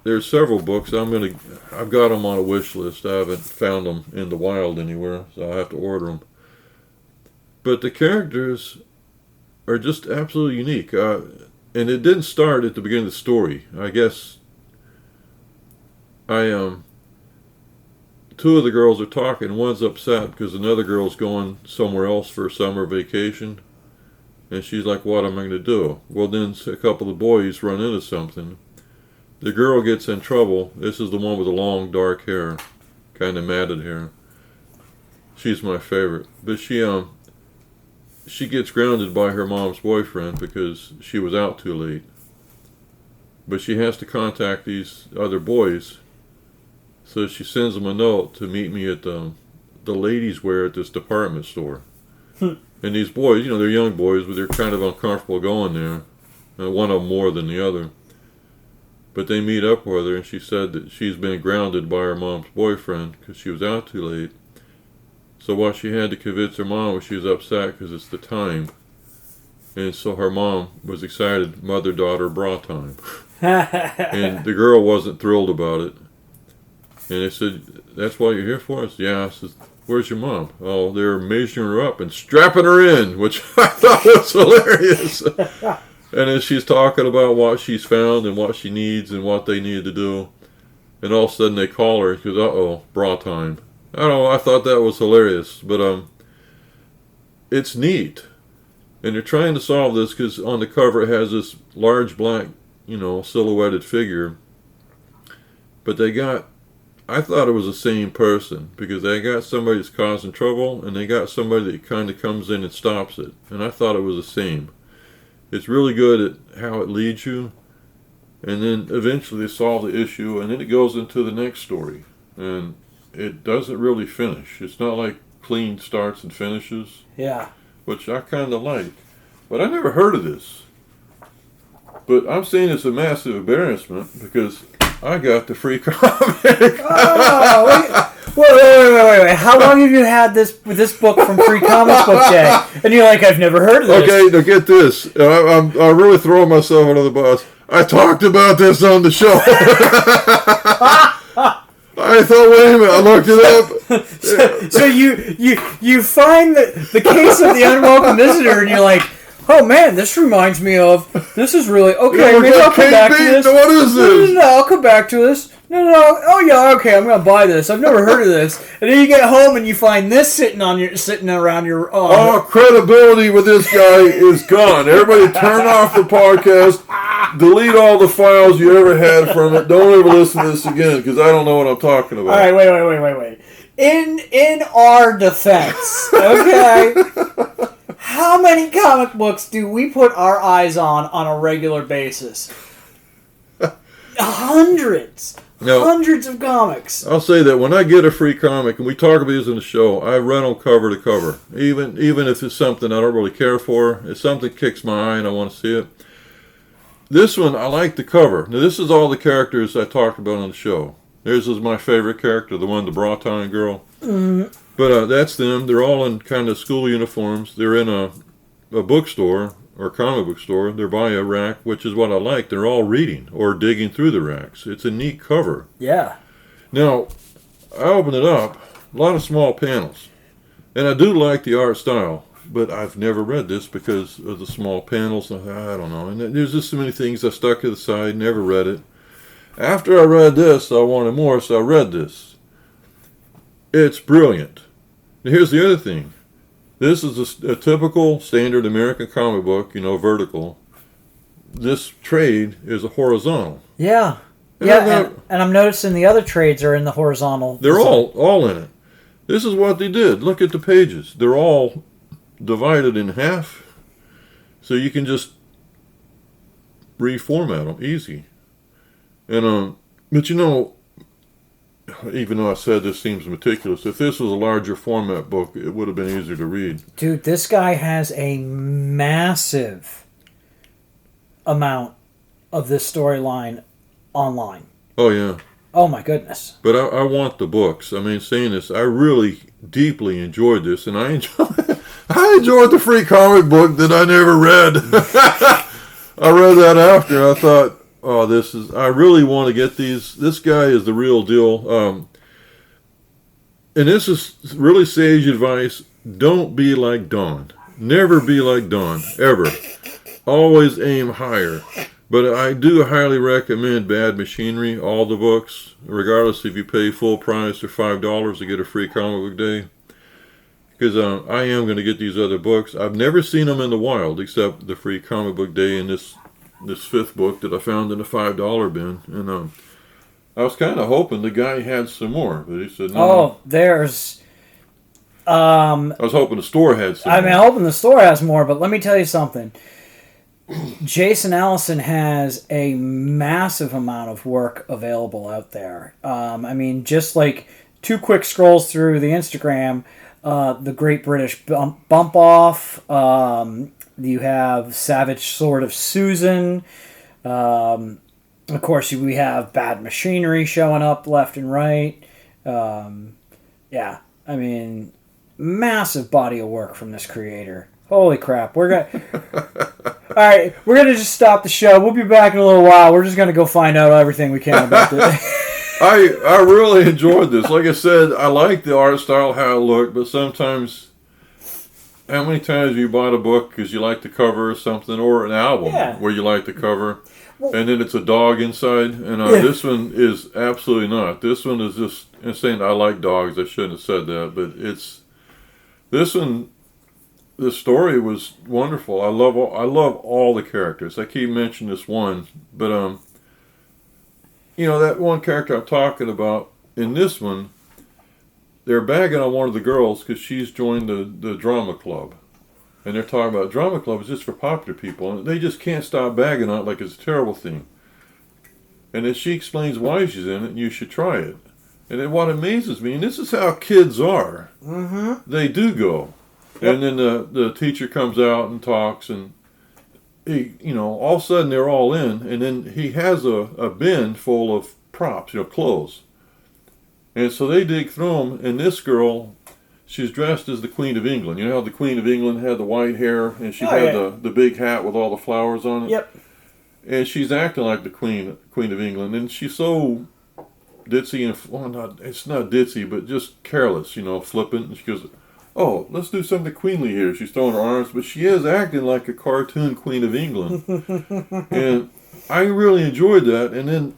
there's several books. I've got them on a wish list. I haven't found them in the wild anywhere, so I'll have to order them. But the characters are just absolutely unique. And it didn't start at the beginning of the story. I guess two of the girls are talking. One's upset because another girl's going somewhere else for a summer vacation. And she's like, what am I going to do? Well, then a couple of the boys run into something. The girl gets in trouble. This is the one with the long, dark hair. Kind of matted hair. She's my favorite. But she gets grounded by her mom's boyfriend because she was out too late. But she has to contact these other boys. So she sends them a note to meet me at the ladies' wear at this department store. And these boys, they're young boys, but they're kind of uncomfortable going there. And one of them more than the other. But they meet up with her, and she said that she's been grounded by her mom's boyfriend because she was out too late. So what she had to convince her mom was she was upset because it's the time. And so her mom was excited, mother-daughter bra time. And the girl wasn't thrilled about it. And they said, that's what you're here for? I said, yeah. I said, where's your mom? Oh, they're measuring her up and strapping her in, which I thought was hilarious. And then she's talking about what she's found and what she needs and what they need to do. And all of a sudden they call her because, uh-oh, bra time. I don't know, I thought that was hilarious. But it's neat. And they're trying to solve this because on the cover it has this large black, silhouetted figure. But I thought it was the same person because they got somebody that's causing trouble and they got somebody that kind of comes in and stops it. And I thought it was the same. It's really good at how it leads you. And then eventually they solve the issue and then it goes into the next story. And it doesn't really finish. It's not like clean starts and finishes. Yeah. Which I kind of like. But I never heard of this. But I'm saying it's a massive embarrassment because I got the free comic. Oh, wait. How long have you had this book from Free Comics Book Day? And you're like, I've never heard of this. Okay, now get this. I'm really throwing myself under the bus. I talked about this on the show. I thought, wait a minute, I looked it up. So you find the case of the unwelcome visitor, and you're like, oh man, this reminds me of. This is really okay. Maybe I'll come back to this. What is this? No, I'll come back to this. No. Oh yeah, okay. I'm gonna buy this. I've never heard of this. And then you get home and you find this sitting around your. All credibility with this guy is gone. Everybody, turn off the podcast. Delete all the files you ever had from it. Don't ever listen to this again because I don't know what I'm talking about. All right, wait. In our defense, okay. How many comic books do we put our eyes on a regular basis? Hundreds. No. Hundreds of comics. I'll say that when I get a free comic, and we talk about these in the show, I run them cover to cover. Even if it's something I don't really care for, if something kicks my eye and I want to see it. This one, I like the cover. Now, this is all the characters I talked about on the show. This is my favorite character, the one, the Broughton girl. Mm-hmm. But that's them. They're all in kind of school uniforms. They're in a bookstore or comic book store. They're by a rack, which is what I like. They're all reading or digging through the racks. It's a neat cover. Yeah. Now, I open it up. A lot of small panels. And I do like the art style. But I've never read this because of the small panels. I don't know. And there's just so many things I stuck to the side, never read it. After I read this, I wanted more, so I read this. It's brilliant. Now, here's the other thing. This is a typical standard American comic book, vertical. This trade is a horizontal. Yeah. And I'm noticing the other trades are in the horizontal. They're all in it. This is what they did. Look at the pages. They're all divided in half, so you can just reformat them easy. And but even though I said this seems meticulous, if this was a larger format book, it would have been easier to read. Dude, this guy has a massive amount of this storyline online. Oh yeah. Oh my goodness. But I want the books. I mean, saying this, I really deeply enjoyed this, and I enjoyed the free comic book that I never read. I read that after. I thought, oh, I really want to get these. This guy is the real deal. And this is really sage advice. Don't be like Don. Never be like Don, ever. Always aim higher. But I do highly recommend Bad Machinery, all the books, regardless if you pay full price or $5 to get a free comic book day. Because I am going to get these other books. I've never seen them in the wild, except the free comic book day and this fifth book that I found in the $5 bin. And I was kind of hoping the guy had some more, but he said no. Oh, there's... I was hoping the store had some I'm more. hoping the store has more, but let me tell you something. Jason Allison has a massive amount of work available out there. I mean, just like 2 quick scrolls through the Instagram, the Great British Bump Off, you have Savage Sword of Susan, of course we have Bad Machinery showing up left and right. Yeah, I mean, massive body of work from this creator. Holy crap, we're gonna... Alright, we're going to just stop the show. We'll be back in a little while. We're just going to go find out everything we can about this. I really enjoyed this. Like I said, I like the art style, how it looked, but sometimes, how many times have you bought a book because you like the cover or something, or an album where you like the cover, and then it's a dog inside? And this one is absolutely not. This one is just, saying I like dogs, I shouldn't have said that, but this one... The story was wonderful. I love all the characters. I keep mentioning this one, but that one character I'm talking about in this one, they're bagging on one of the girls because she's joined the drama club, and they're talking about drama club is just for popular people, and they just can't stop bagging on it like it's a terrible thing. And then she explains why she's in it, and you should try it. And then what amazes me, and this is how kids are, they do go. Yep. And then the teacher comes out and talks, and he, all of a sudden they're all in, and then he has a bin full of props, clothes. And so they dig through them, and this girl, she's dressed as the Queen of England. You know how the Queen of England had the white hair, and she had the big hat with all the flowers on it? Yep. And she's acting like the Queen of England, and she's so ditzy, and it's not ditzy, but just careless, flippant, and she goes... Oh, let's do something queenly here. She's throwing her arms, but she is acting like a cartoon Queen of England. And I really enjoyed that. And then,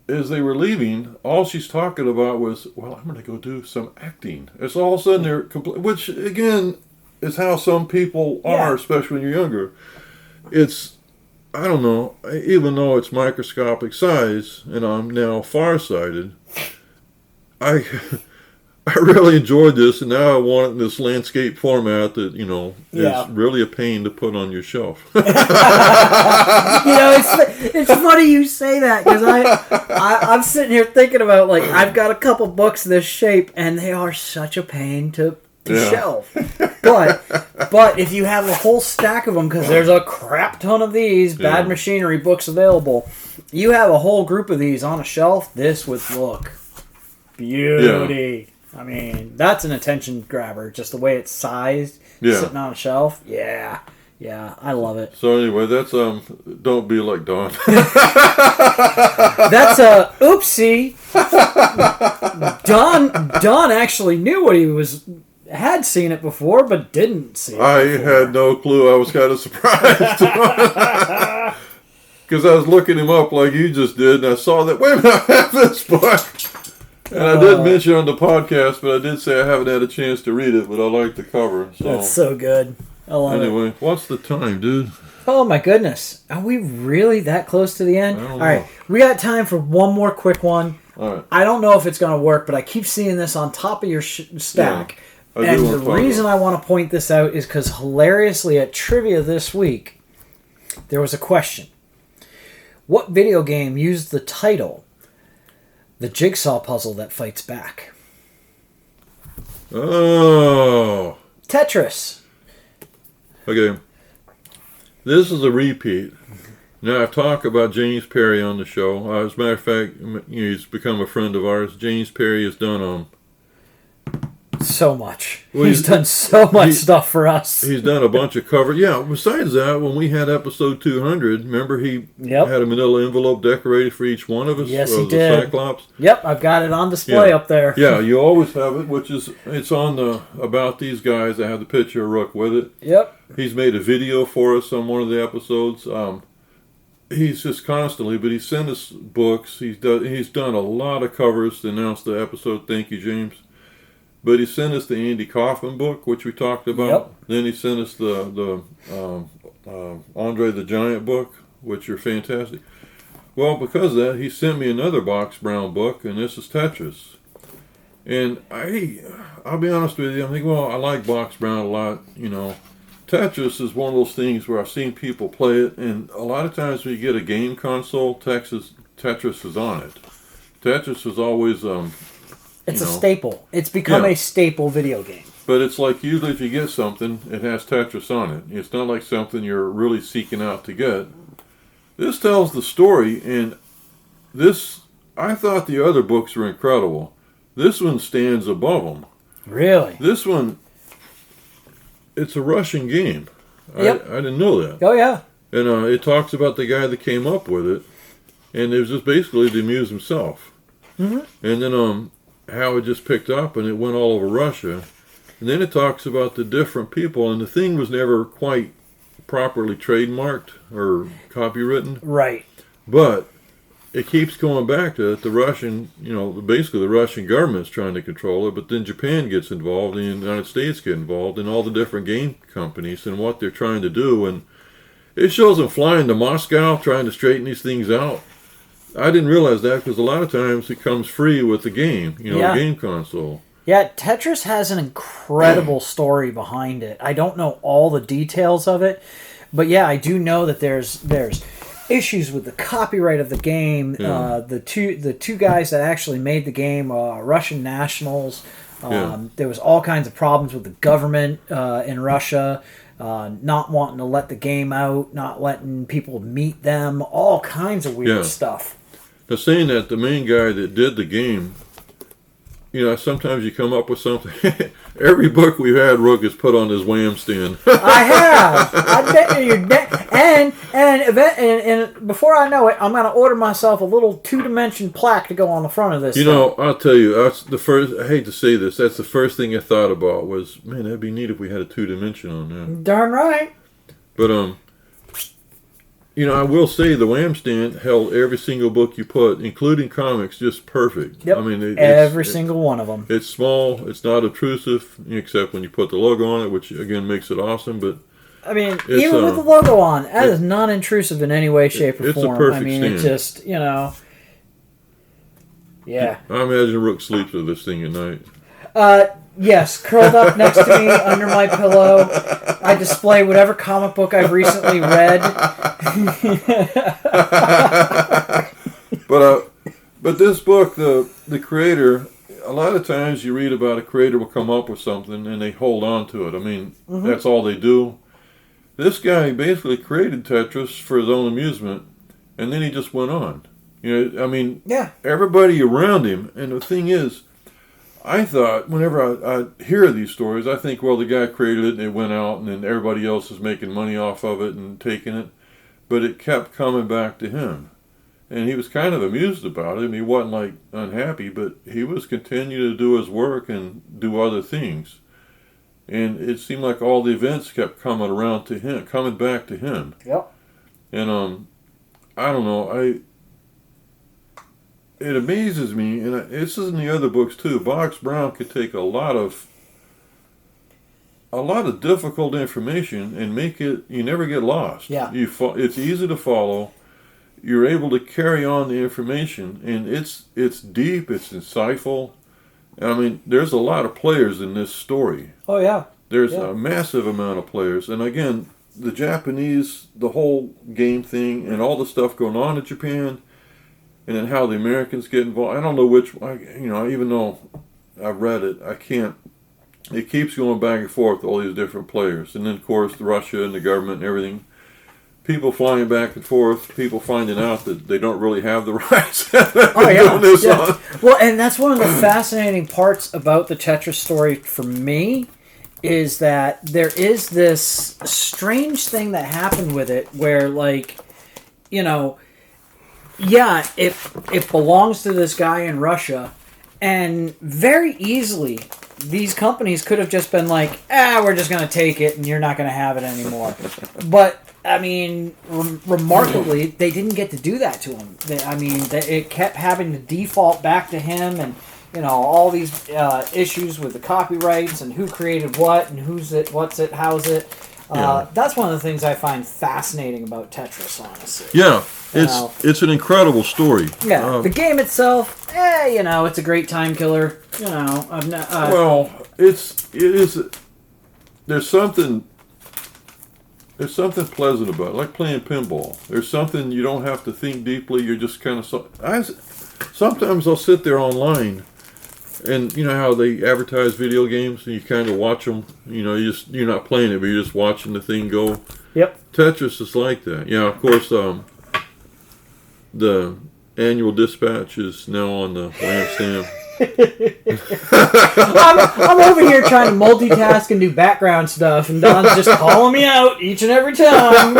as they were leaving, all she's talking about was, well, I'm going to go do some acting. It's all of a sudden they're which, again, is how some people are, especially when you're younger. It's, I don't know, even though it's microscopic size, and I'm now farsighted, I really enjoyed this, and now I want it in this landscape format that, is really a pain to put on your shelf. It's funny you say that, because I'm sitting here thinking about, I've got a couple books this shape, and they are such a pain to shelf. But if you have a whole stack of them, because there's a crap ton of these Bad Machinery books available, you have a whole group of these on a shelf, this would look beauty. I mean, that's an attention grabber, just the way it's sized, sitting on a shelf. Yeah, I love it. So anyway, that's don't be like Don. That's a oopsie. Don actually knew what he had seen it before, but didn't see it. I had no clue. I was kind of surprised because I was looking him up like you just did, and I saw that. Wait a minute, I have this book. And I didn't mention on the podcast, but I did say I haven't had a chance to read it, but I like the cover. So. That's so good. I love it. Anyway, what's the time, dude? Oh, my goodness. Are we really that close to the end? All right. We got time for one more quick one. All right. I don't know if it's going to work, but I keep seeing this on top of your stack. Yeah, and the reason I want to point this out is because hilariously at Trivia this week, there was a question. What video game used the title The Jigsaw Puzzle That Fights Back? Oh. Tetris. Okay. This is a repeat. Now, I've talked about James Perry on the show. As a matter of fact, he's become a friend of ours. James Perry has done So much. Well, He's done so much stuff for us. he's done a bunch of cover. Yeah. Besides that, when we had episode 200, remember he Yep. had a manila envelope decorated for each one of us. Yes, he the did. Cyclops. Yep, I've got it on display Yeah. up there. Yeah, you always have it, it's on the about these guys. I have the picture of Rook with it. Yep. He's made a video for us on one of the episodes. He's just constantly, but he sent us books. He's done a lot of covers to announce the episode. Thank you, James. But he sent us the Andy Kaufman book, which we talked about. Yep. Then he sent us the Andre the Giant book, which are fantastic. Well, because of that, he sent me another Box Brown book, and this is Tetris. And I'll be honest with you, I'm thinking, well, I like Box Brown a lot, you know. Tetris is one of those things where I've seen people play it, and a lot of times when you get a game console, Tetris is on it. Tetris is always, It's you a know. staple. It's become Yeah. a staple video game. But it's like usually if you get something, it has Tetris on it. It's not like something you're really seeking out to get. This tells the story, and I thought the other books were incredible. This one stands above them. Really? This one, it's a Russian game. Yep. I didn't know that. Oh, yeah. And it talks about the guy that came up with it, and it was just basically to amuse himself. Mm-hmm. And then how it just picked up, and it went all over Russia. And then it talks about the different people, and the thing was never quite properly trademarked or copywritten, Right. but it keeps going back to it. The Russian, basically the Russian government's trying to control it, but then Japan gets involved, and the United States get involved, and all the different game companies and what they're trying to do. And it shows them flying to Moscow trying to straighten these things out. I didn't realize that because a lot of times it comes free with the game, Yeah. the game console. Yeah, Tetris has an incredible story behind it. I don't know all the details of it, but yeah, I do know that there's issues with the copyright of the game. Yeah. The two guys that actually made the game, Russian nationals. Yeah. There was all kinds of problems with the government in Russia, not wanting to let the game out, not letting people meet them, all kinds of weird Yeah. stuff. Now, saying that, the main guy that did the game, sometimes you come up with something. Every book we've had, Rook has put on his Wham stand. I have. I bet you. And before I know it, I'm going to order myself a little 2-dimension plaque to go on the front of this. I'll tell you, that's the first. I hate to say this, that's the first thing I thought about was, man, that'd be neat if we had a 2-dimension on that. Darn right. But I will say the Wham stand held every single book you put, including comics, just perfect. Yep. I mean, Every single one of them. It's small. It's not obtrusive, except when you put the logo on it, which again makes it awesome. But I mean, even with the logo on, that is not intrusive in any way, shape, or it's a form. perfect I mean, stand. it just, yeah. I imagine Rook sleeps with this thing at night. Yes, curled up next to me under my pillow. I display whatever comic book I've recently read. But this book, the creator, a lot of times you read about a creator will come up with something and they hold on to it. I mean, that's all they do. This guy basically created Tetris for his own amusement, and then he just went on. Yeah. Everybody around him, and the thing is, I thought, whenever I hear these stories, I think, well, the guy created it and it went out and then everybody else is making money off of it and taking it. But it kept coming back to him. And he was kind of amused about it. I mean, he wasn't unhappy, but he was continuing to do his work and do other things. And it seemed like all the events kept coming back to him. Yep. And I don't know, it amazes me, and this is in the other books too. Box Brown could take a lot of difficult information and make it. You never get lost. Yeah. It's easy to follow. You're able to carry on the information, and it's deep. It's insightful. I mean, there's a lot of players in this story. Oh, yeah. There's Yeah. a massive amount of players, and again, the Japanese, the whole game thing, and all the stuff going on in Japan. And then how the Americans get involved. I don't know which, even though I've read it, I can't. It keeps going back and forth, all these different players. And then, of course, Russia and the government and everything. people flying back and forth, people finding out that they don't really have the rights. Oh yeah, doing this yeah. on. Well, and that's one of the fascinating parts about the Tetris story for me, is that there is this strange thing that happened with it where, like, you know, yeah, it belongs to this guy in Russia, and very easily these companies could have just been like, we're just going to take it and you're not going to have it anymore. But, I mean, remarkably, they didn't get to do that to him. It kept having to default back to him, and, you know, all these issues with the copyrights and who created what and who's it, what's it, how's it. That's one of the things I find fascinating about Tetris, honestly. Yeah, You know. it's an incredible story. Yeah, the game itself, you know, it's a great time killer. You know, I'm not. Well, it is. There's something pleasant about it, like playing pinball. There's something you don't have to think deeply. You're just kind of. Sometimes I'll sit there online, and you know how they advertise video games, and you kind of watch them. You know, you're not playing it, but you're just watching the thing go. Yep. Tetris is like that. Yeah, of course. The annual dispatch is now on the lampstand. I'm over here trying to multitask and do background stuff, and Don's just calling me out each and every time.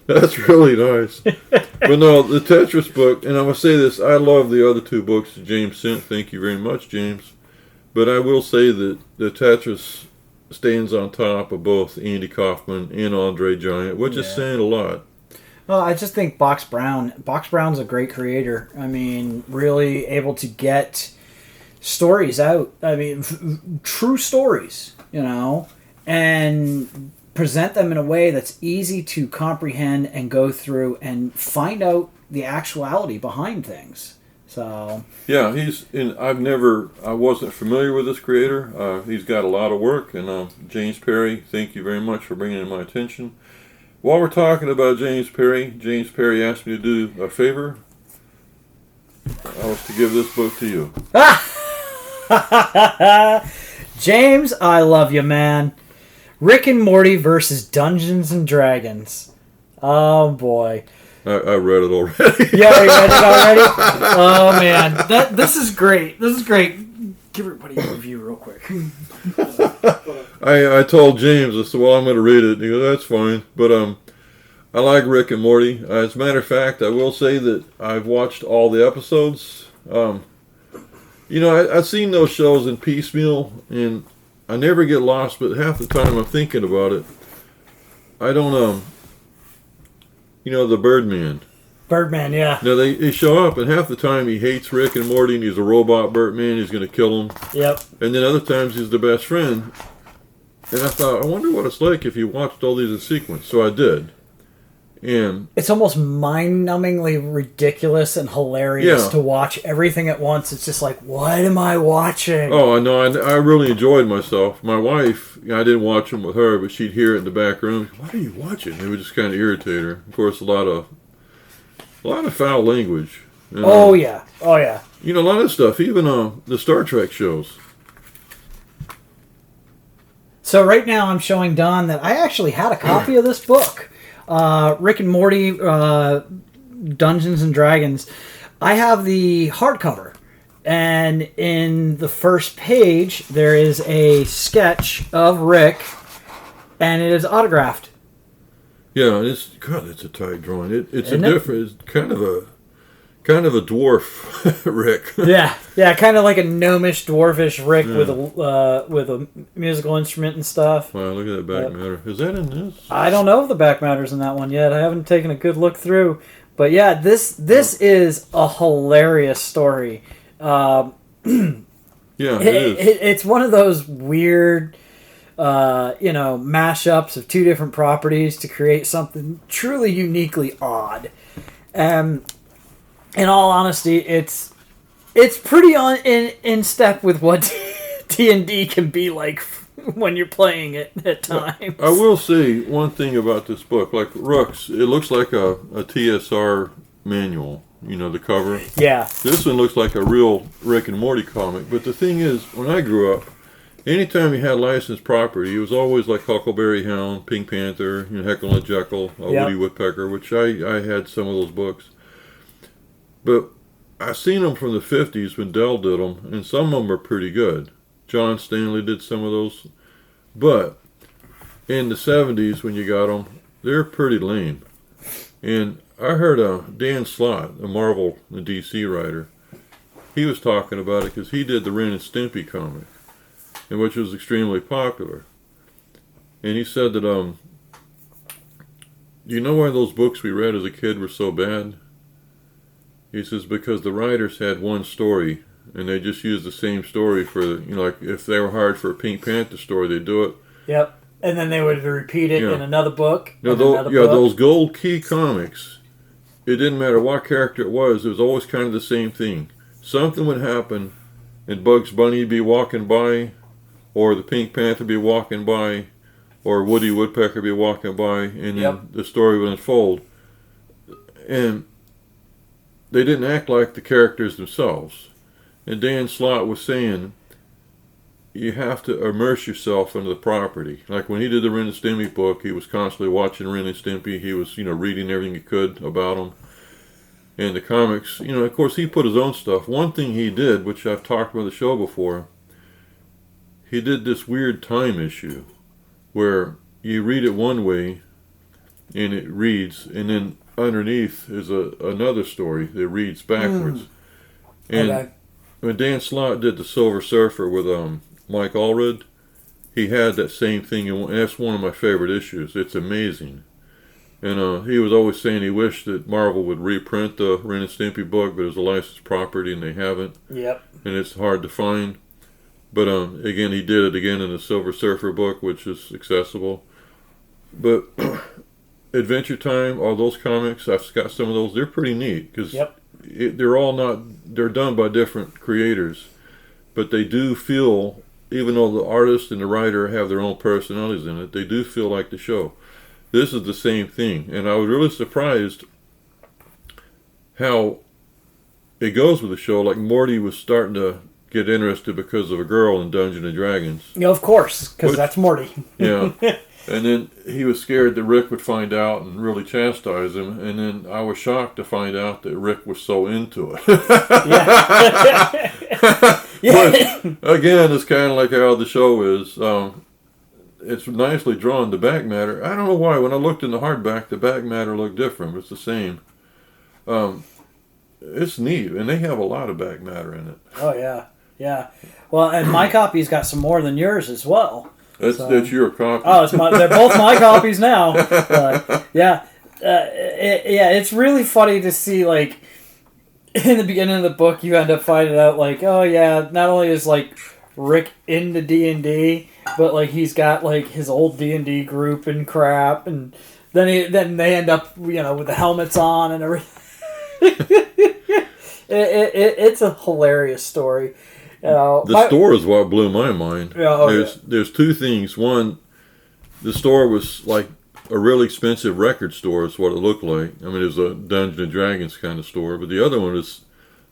That's really nice. But no, the Tetris book, and I'm going to say this, I love the other two books that James sent. Thank you very much, James. But I will say that the Tetris stands on top of both Andy Kaufman and Andre Giant, which is saying a lot. Well, I just think Box Brown's a great creator. I mean, really able to get stories out. I mean, true stories, you know, and present them in a way that's easy to comprehend and go through and find out the actuality behind things. So yeah, I wasn't familiar with this creator. He's got a lot of work, and James Perry, thank you very much for bringing it to my attention. While we're talking about James Perry asked me to do a favor. I was to give this book to you. James, I love you, man. Rick and Morty versus Dungeons and Dragons. Oh boy. I read it already. Yeah, you read it already? Oh man, this is great. This is great. Give everybody a review real quick. I told James, I said, well, I'm going to read it. And he goes, that's fine. But I like Rick and Morty. As a matter of fact, I will say that I've watched all the episodes. You know, I've seen those shows in piecemeal, and I never get lost, but half the time I'm thinking about it. I don't, you know, the Birdman. Birdman, yeah. Now, they show up, and half the time he hates Rick and Morty, and he's a robot Birdman, he's going to kill him. Yep. And then other times he's the best friend. And I thought, I wonder what it's like if you watched all these in sequence. So I did. And it's almost mind-numbingly ridiculous and hilarious to watch everything at once. It's just like, what am I watching? Oh, no, I really enjoyed myself. My wife, I didn't watch them with her, but she'd hear it in the back room. What are you watching? It would just kind of irritate her. Of course, a lot of foul language. Oh yeah. You know, a lot of stuff, even the Star Trek shows. So right now I'm showing Don that I actually had a copy of this book, Rick and Morty, Dungeons and Dragons. I have the hardcover, and in the first page there is a sketch of Rick, and it is autographed. Yeah, it's a tight drawing. It's kind of a dwarf Rick. Yeah, kind of like a gnomish, dwarfish Rick with a musical instrument and stuff. Wow, look at that back matter. Is that in this? I don't know if the back matter's in that one yet. I haven't taken a good look through, but yeah, this is a hilarious story. Yeah, it is. It's one of those weird, mashups of two different properties to create something truly uniquely odd. In all honesty, it's pretty in step with what D&D can be like when you're playing it at times. I will say one thing about this book. Like Rooks, it looks like a TSR manual. You know, the cover. Yeah. This one looks like a real Rick and Morty comic. But the thing is, when I grew up, anytime he had licensed property, it was always like Huckleberry Hound, Pink Panther, Heckle and Jekyll, Yep. Woody Woodpecker, which I had some of those books. But I seen them from the 50s when Dell did them, and some of them are pretty good. John Stanley did some of those. But in the 70s when you got them, they're pretty lame. And I heard Dan Slott, a Marvel and DC writer, he was talking about it because he did the Ren and Stimpy comic, and which was extremely popular. And he said that, do you know why those books we read as a kid were so bad? He says because the writers had one story, and they just used the same story for, like if they were hired for a Pink Panther story, they'd do it. Yep. And then they would repeat it in another book. Those Gold Key comics, it didn't matter what character it was always kind of the same thing. Something would happen, and Bugs Bunny would be walking by, or the Pink Panther would be walking by, or Woody Woodpecker would be walking by, and then the story would unfold. And they didn't act like the characters themselves. And Dan Slott was saying, you have to immerse yourself into the property. Like when he did the Ren and Stimpy book, he was constantly watching Ren and Stimpy. He was, reading everything he could about them. And the comics, of course, he put his own stuff. One thing he did, which I've talked about on the show before, he did this weird time issue where you read it one way and it reads, and then underneath is another story that reads backwards. And when Dan Slott did the Silver Surfer with Mike Allred, he had that same thing, and that's one of my favorite issues. It's amazing. And he was always saying he wished that Marvel would reprint the Ren and Stimpy book, but it was a licensed property and they haven't. Yep. And it's hard to find. But again, he did it again in the Silver Surfer book, which is accessible. But Adventure Time, all those comics, I've got some of those. They're pretty neat because they're done by different creators, but they do feel, even though the artist and the writer have their own personalities in it, they do feel like the show. This is the same thing, and I was really surprised how it goes with the show. Like Morty was starting to get interested because of a girl in Dungeons and Dragons. Of course, because that's Morty. Yeah. And then he was scared that Rick would find out and really chastise him. And then I was shocked to find out that Rick was so into it. But again, it's kind of like how the show is. It's nicely drawn, the back matter. I don't know why. When I looked in the hardback, the back matter looked different. It's the same. It's neat. And they have a lot of back matter in it. Oh, yeah. Yeah. Well, and my copy's got some more than yours as well. That's your copy. Oh, they're both my copies now. It's really funny to see, like, in the beginning of the book, you end up finding out, like, oh yeah, not only is like Rick into D&D, but like he's got like his old D&D group and crap, and then they end up with the helmets on and everything. It's a hilarious story. The store is what blew my mind. There's two things. One, the store was like a really expensive record store is what it looked like. I mean, it was a Dungeons and Dragons kind of store. But the other one is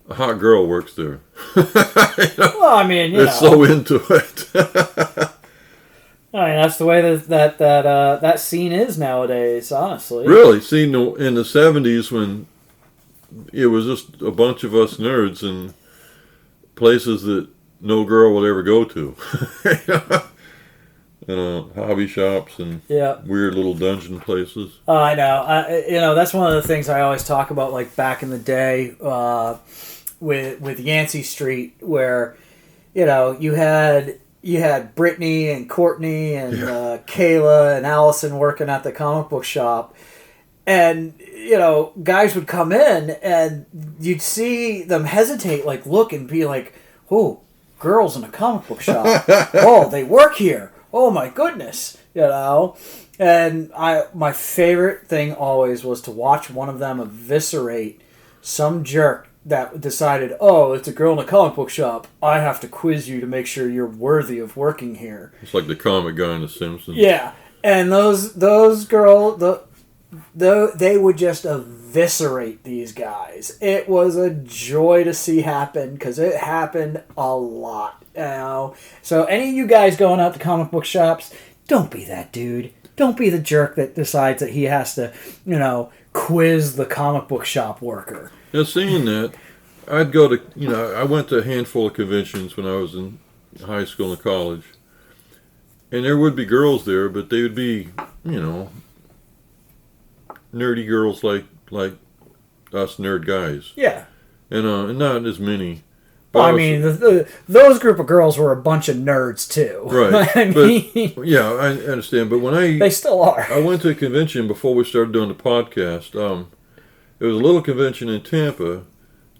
a hot girl works there. Well, I mean, they're so into it. I mean, that's the way that scene is nowadays, honestly. Really? See, in the 70s when it was just a bunch of us nerds in places that no girl would ever go to. Hobby shops and weird little dungeon places. I know. That's one of the things I always talk about, like back in the day with Yancey Street, where you had Brittany and Courtney and Kayla and Allison working at the comic book shop, and guys would come in and you'd see them hesitate, like look and be like, "Oh, girls in a comic book shop. Oh, they work here. Oh my goodness." And my favorite thing always was to watch one of them eviscerate some jerk that decided, "Oh, it's a girl in a comic book shop. I have to quiz you to make sure you're worthy of working here." It's like the comic guy in The Simpsons. Yeah, and those though they would just eviscerate these guys. It was a joy to see happen because it happened a lot. You know? So any of you guys going out to comic book shops, don't be that dude. Don't be the jerk that decides that he has to, quiz the comic book shop worker. Now, seeing that, I'd go to, I went to a handful of conventions when I was in high school and college. And there would be girls there, but they would be, nerdy girls like us nerd guys. Yeah. And not as many. Well, I mean, those group of girls were a bunch of nerds, too. Right. I mean, yeah, I understand. But when they still are. I went to a convention before we started doing the podcast. It was a little convention in Tampa.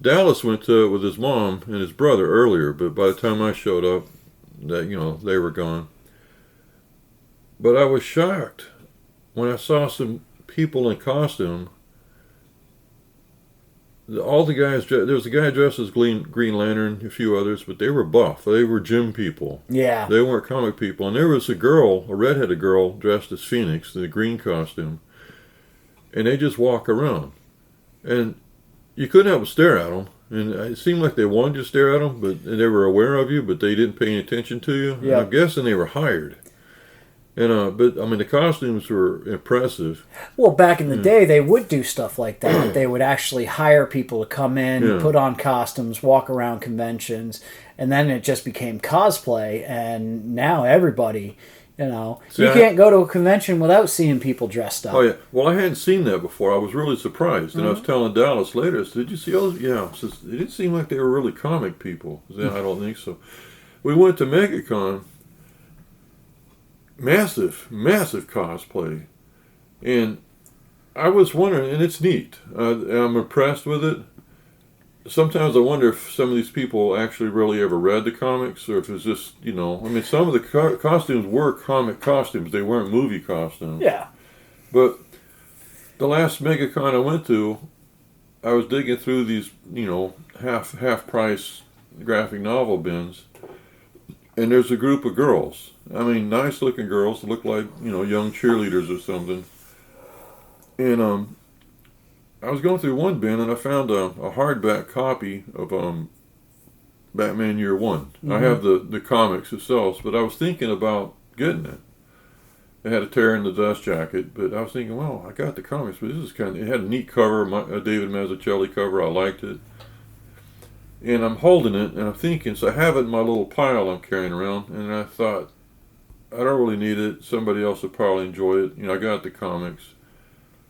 Dallas went to it with his mom and his brother earlier, but by the time I showed up, they were gone. But I was shocked when I saw some people in costume. All the guys, there was a guy dressed as Green Lantern, a few others, but they were buff. They were gym people. Yeah. They weren't comic people. And there was a redheaded girl dressed as Phoenix in the green costume. And they just walk around. And you couldn't help but stare at them. And it seemed like they wanted you to stare at them, but they were aware of you, but they didn't pay any attention to you. Yeah. I'm guessing they were hired. And but I mean, the costumes were impressive. Well, back in the day, they would do stuff like that. They would actually hire people to come in, put on costumes, walk around conventions, and then it just became cosplay. And now everybody, you can't go to a convention without seeing people dressed up. Oh yeah. Well, I hadn't seen that before. I was really surprised, and I was telling Dallas later. I said, "Did you see all those?" Yeah. It didn't seem like they were really comic people. I said, I don't think so. We went to MegaCon. Massive cosplay, and I was wondering, and it's neat. I'm impressed with it. Sometimes I wonder if some of these people actually really ever read the comics, or if it's just, I mean, some of the costumes were comic costumes. They weren't movie costumes. Yeah. But the last MegaCon I went to, I was digging through these, half price graphic novel bins, and there's a group of girls. I mean, nice looking girls that look like, young cheerleaders or something. And I was going through one bin and I found a hardback copy of Batman Year One. Mm-hmm. I have the comics themselves, but I was thinking about getting it. It had a tear in the dust jacket, but I was thinking, well, I got the comics, but this is it had a neat cover, a David Mazzucchelli cover. I liked it. And I'm holding it, and I'm thinking, so I have it in my little pile I'm carrying around, and I thought, I don't really need it. Somebody else would probably enjoy it. I got the comics.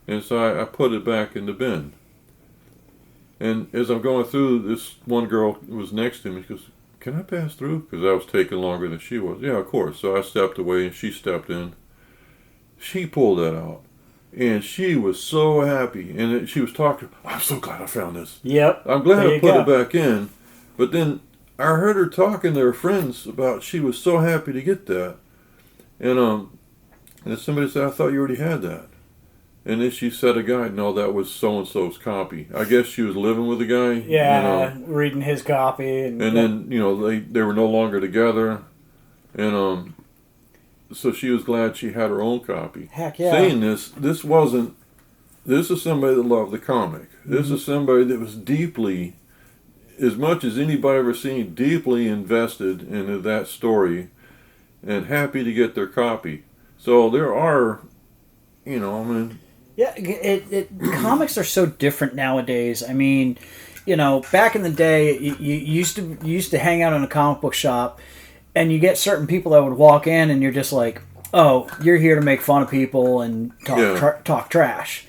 And so I put it back in the bin. And as I'm going through, this one girl was next to me. She goes, "Can I pass through?" Because I was taking longer than she was. Yeah, of course. So I stepped away, and she stepped in. She pulled that out. And she was so happy. And she was talking, "I'm so glad I found this. Yep. I'm glad I put it back in." But then I heard her talking to her friends about she was so happy to get that. And somebody said, "I thought you already had that." And then she said, "A guy, no, that was so-and-so's copy." I guess she was living with a guy. Yeah, reading his copy. And then, they were no longer together. And so she was glad she had her own copy. Heck yeah. Saying this is somebody that loved the comic. This is somebody that was deeply, as much as anybody ever seen, deeply invested into that story and happy to get their copy. So there are, Yeah, comics are so different nowadays. I mean, back in the day, you used to hang out in a comic book shop, and you get certain people that would walk in, and you're just like, "Oh, you're here to make fun of people and talk trash."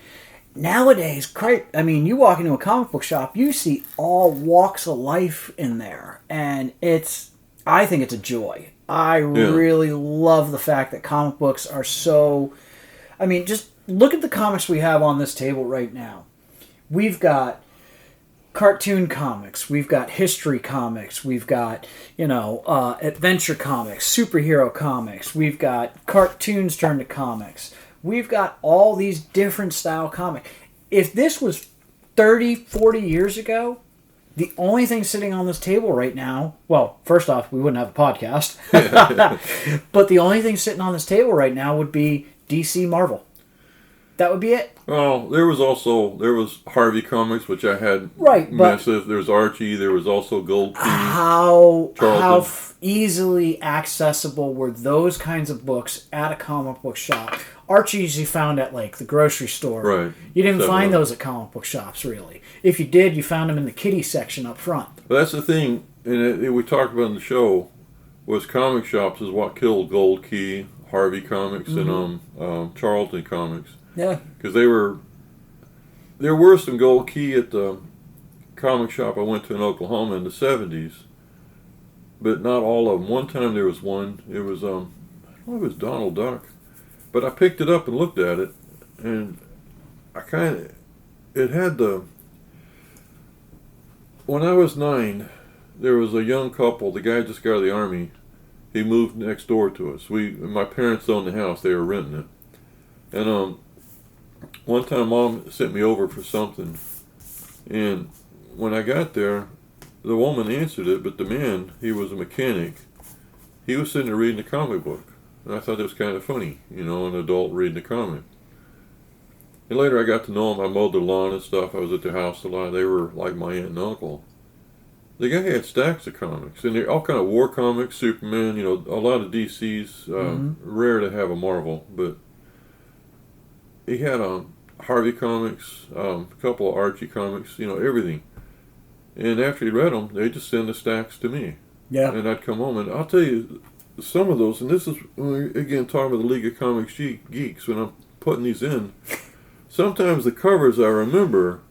Nowadays, you walk into a comic book shop, you see all walks of life in there, and I think it's a joy. I really love the fact that comic books are so... I mean, just look at the comics we have on this table right now. We've got cartoon comics. We've got history comics. We've got, adventure comics, superhero comics. We've got cartoons turned to comics. We've got all these different style comics. If this was 30, 40 years ago, the only thing sitting on this table right now, well, first off, we wouldn't have a podcast. But the only thing sitting on this table right now would be DC Marvel. That would be it. Well, there was Harvey Comics, which I had Right, but- massive. There was Archie. There was also Gold Key. How Charlton. easily accessible were those kinds of books at a comic book shop? Archie's you found at like the grocery store. Right. You didn't find 7-Eleven. those at comic book shops really. If you did, you found them in the kiddie section up front. But that's the thing, and we talked about in the show, was comic shops is what killed Gold Key, Harvey Comics, and Charlton Comics. Yeah. Because there were some Gold Key at the comic shop I went to in Oklahoma in the 70s, but not all of them. One time there was one, it was, I don't know if it was Donald Duck, but I picked it up and looked at it, and it had when I was 9, there was a young couple, the guy just got out of the Army, he moved next door to us. My parents owned the house, they were renting it. And one time Mom sent me over for something, and when I got there, the woman answered it, but the man, he was a mechanic, he was sitting there reading a comic book. And I thought it was kind of funny, an adult reading a comic. And later I got to know him, I mowed the lawn and stuff, I was at their house a lot, they were like my aunt and uncle. The guy had stacks of comics, and they're all kind of war comics, Superman, a lot of DC's, rare to have a Marvel, but he had Harvey Comics, a couple of Archie comics, everything. And after he read them, they just send the stacks to me. Yeah. And I'd come home, and I'll tell you, some of those, and this is, again, talking about the League of Comics Geeks, when I'm putting these in, sometimes the covers I remember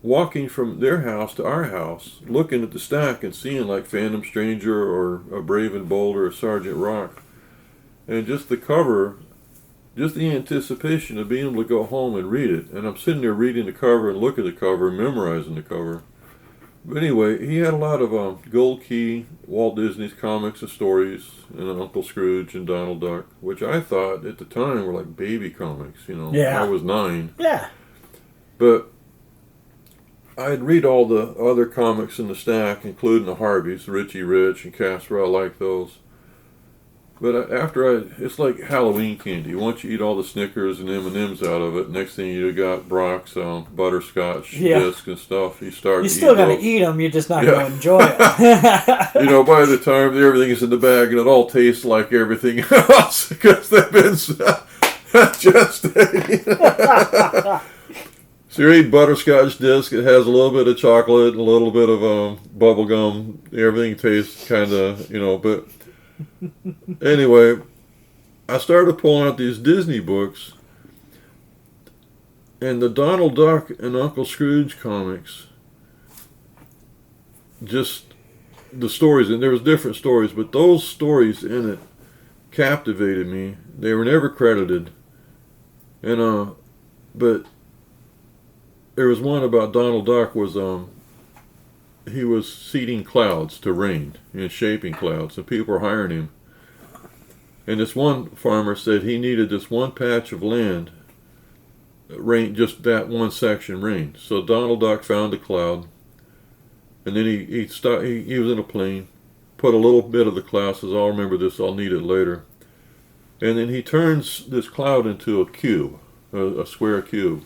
walking from their house to our house, looking at the stack and seeing like Phantom Stranger or a Brave and Bold or a Sergeant Rock. And just the cover, just the anticipation of being able to go home and read it. And I'm sitting there reading the cover and looking at the cover and memorizing the cover. But anyway, he had a lot of Gold Key, Walt Disney's comics and stories, and Uncle Scrooge and Donald Duck, which I thought at the time were like baby comics, Yeah. I was 9. Yeah. But I'd read all the other comics in the stack, including the Harveys, Richie Rich and Casper. I like those. But it's like Halloween candy. Once you eat all the Snickers and M&Ms out of it, next thing you got Brock's butterscotch disc and stuff. You still got to eat them. You're just not going to enjoy it. By the time everything is in the bag, and it all tastes like everything else because they've been gestating. So you eat butterscotch disc. It has a little bit of chocolate and a little bit of bubble gum. Everything tastes kind of, but anyway, I started pulling out these Disney books, and the Donald Duck and Uncle Scrooge comics, just the stories, and there was different stories, but those stories in it captivated me. They were never credited, and but there was one about Donald Duck was he was seeding clouds to rain, shaping clouds, and people were hiring him. And this one farmer said he needed this one patch of land, rain, just that one section rain. So Donald Duck found a cloud, and then he was in a plane, put a little bit of the cloud, says, I'll remember this, I'll need it later. And then he turns this cloud into a cube, a square cube.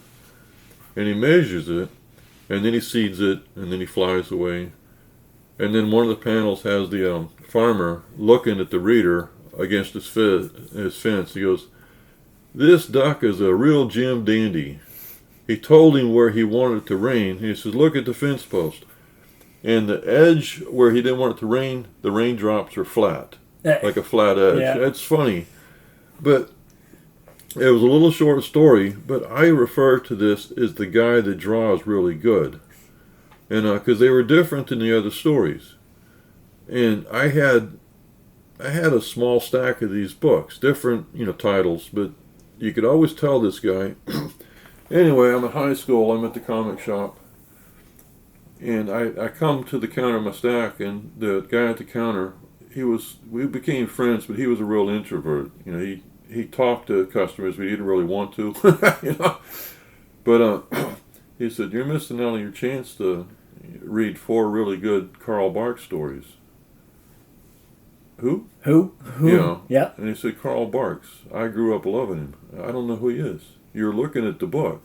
And he measures it, and then he seeds it, and then he flies away. And then one of the panels has the farmer looking at the reader against his fence. He goes, this duck is a real Jim Dandy. He told him where he wanted it to rain. He says, look at the fence post. And the edge where he didn't want it to rain, the raindrops are flat, like a flat edge. Yeah. That's funny. But it was a little short story, but I refer to this as the guy that draws really good. And because they were different than the other stories. And I had a small stack of these books, different, titles, but you could always tell this guy. Anyway, I'm in high school, I'm at the comic shop, and I come to the counter of my stack, and the guy at the counter, we became friends, but he was a real introvert. He talked to customers, but he didn't really want to, But he said, you're missing out on your chance to read 4 really good Carl Barks stories. Who? Who? Yeah. Yeah. And he said, Carl Barks. I grew up loving him. I don't know who he is. you're looking at the book.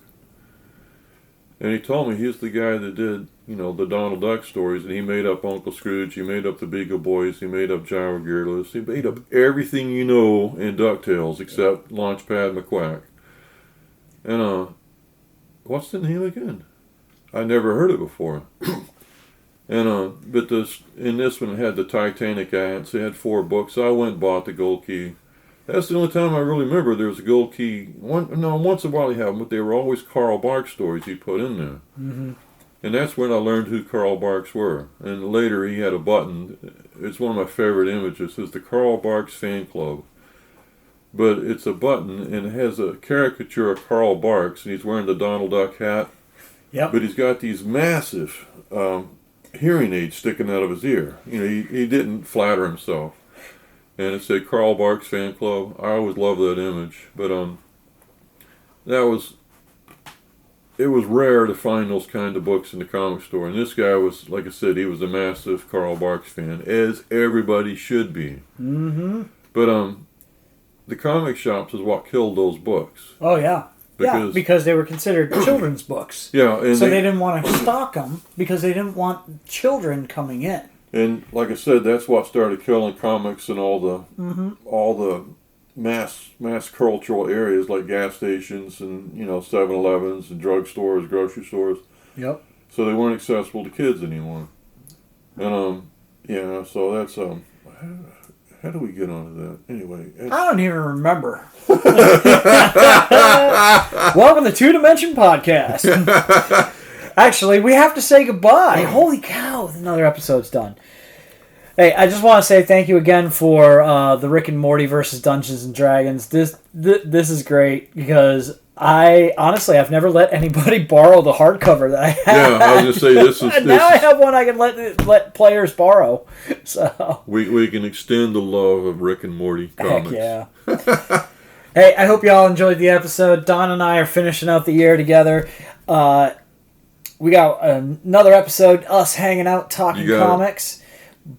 And he told me he's the guy that did, you know, the Donald Duck stories, and he made up Uncle Scrooge, he made up the Beagle Boys, he made up Gyro Gearless, he made up everything you know in DuckTales except Launchpad McQuack. And, what's the name again? I never heard it before. And, but in this one it had the Titanic Ants, it had 4 books. I went and bought the Gold Key. That's the only time I really remember there was a Gold Key. Once in a while he had them, but they were always Carl Barks stories he put in there. Mm-hmm. And that's when I learned who Carl Barks were. And later he had a button. It's one of my favorite images. It says the Carl Barks Fan Club. But it's a button and it has a caricature of Carl Barks, and he's wearing the Donald Duck hat. Yep. But he's got these massive hearing aids sticking out of his ear. You know, he didn't flatter himself. And it said Carl Barks Fan Club. I always loved that image. But it was rare to find those kind of books in the comic store. And this guy was, like I said, he was a massive Carl Barks fan, as everybody should be. Mm-hmm. But the comic shops is what killed those books. Oh, yeah. Because they were considered children's books. Yeah. And so they didn't want to stock them because they didn't want children coming in. And like I said, that's what started killing comics in all the mass cultural areas like gas stations and, you know, 7-Elevens and drugstores, grocery stores. Yep. So they weren't accessible to kids anymore. And yeah, so that's how do we get onto that? Anyway, I don't even remember. Welcome to Two Dimension Podcast. Actually, we have to say goodbye. Holy cow, another episode's done. Hey, I just want to say thank you again for the Rick and Morty versus Dungeons and Dragons. This is great because I've never let anybody borrow the hardcover that I have. Yeah, I was just say this is. Now I have one I can let players borrow. So we can extend the love of Rick and Morty comics. Heck yeah. Hey, I hope you all enjoyed the episode. Don and I are finishing out the year together. We got another episode, us hanging out, talking comics.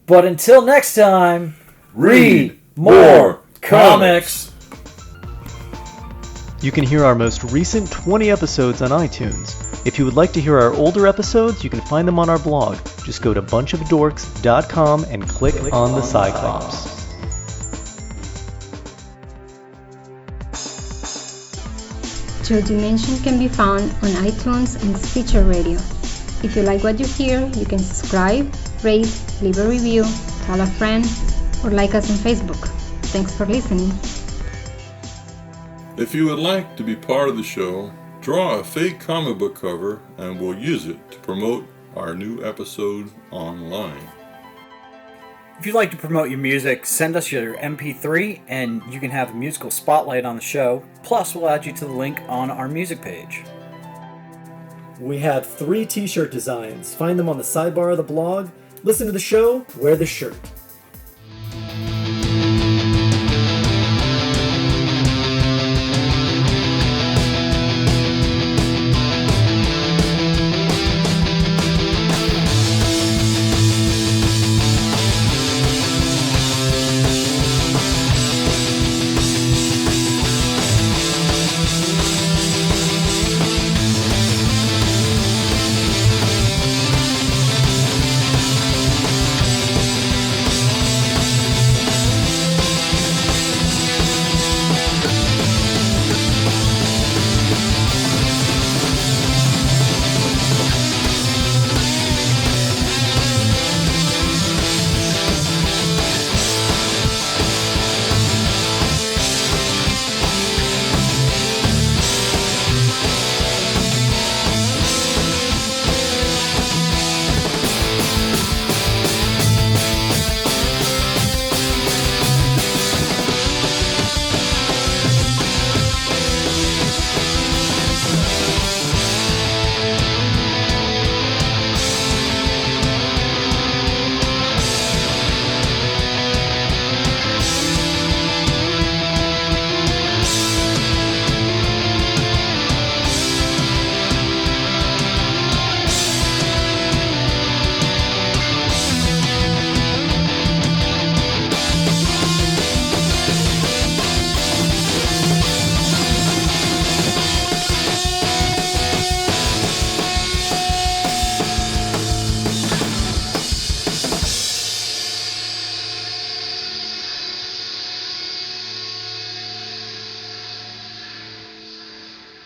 But until next time, read more comics. You can hear our most recent 20 episodes on iTunes. If you would like to hear our older episodes, you can find them on our blog. Just go to bunchofdorks.com and click on the Cyclops. Two Dimension can be found on iTunes and Stitcher Radio. If you like what you hear, you can subscribe, rate, leave a review, tell a friend, or like us on Facebook. Thanks for listening. If you would like to be part of the show, draw a fake comic book cover and we'll use it to promote our new episode online. If you'd like to promote your music, send us your MP3 and you can have a musical spotlight on the show. Plus, we'll add you to the link on our music page. We have 3 t-shirt designs. Find them on the sidebar of the blog. Listen to the show, wear the shirt.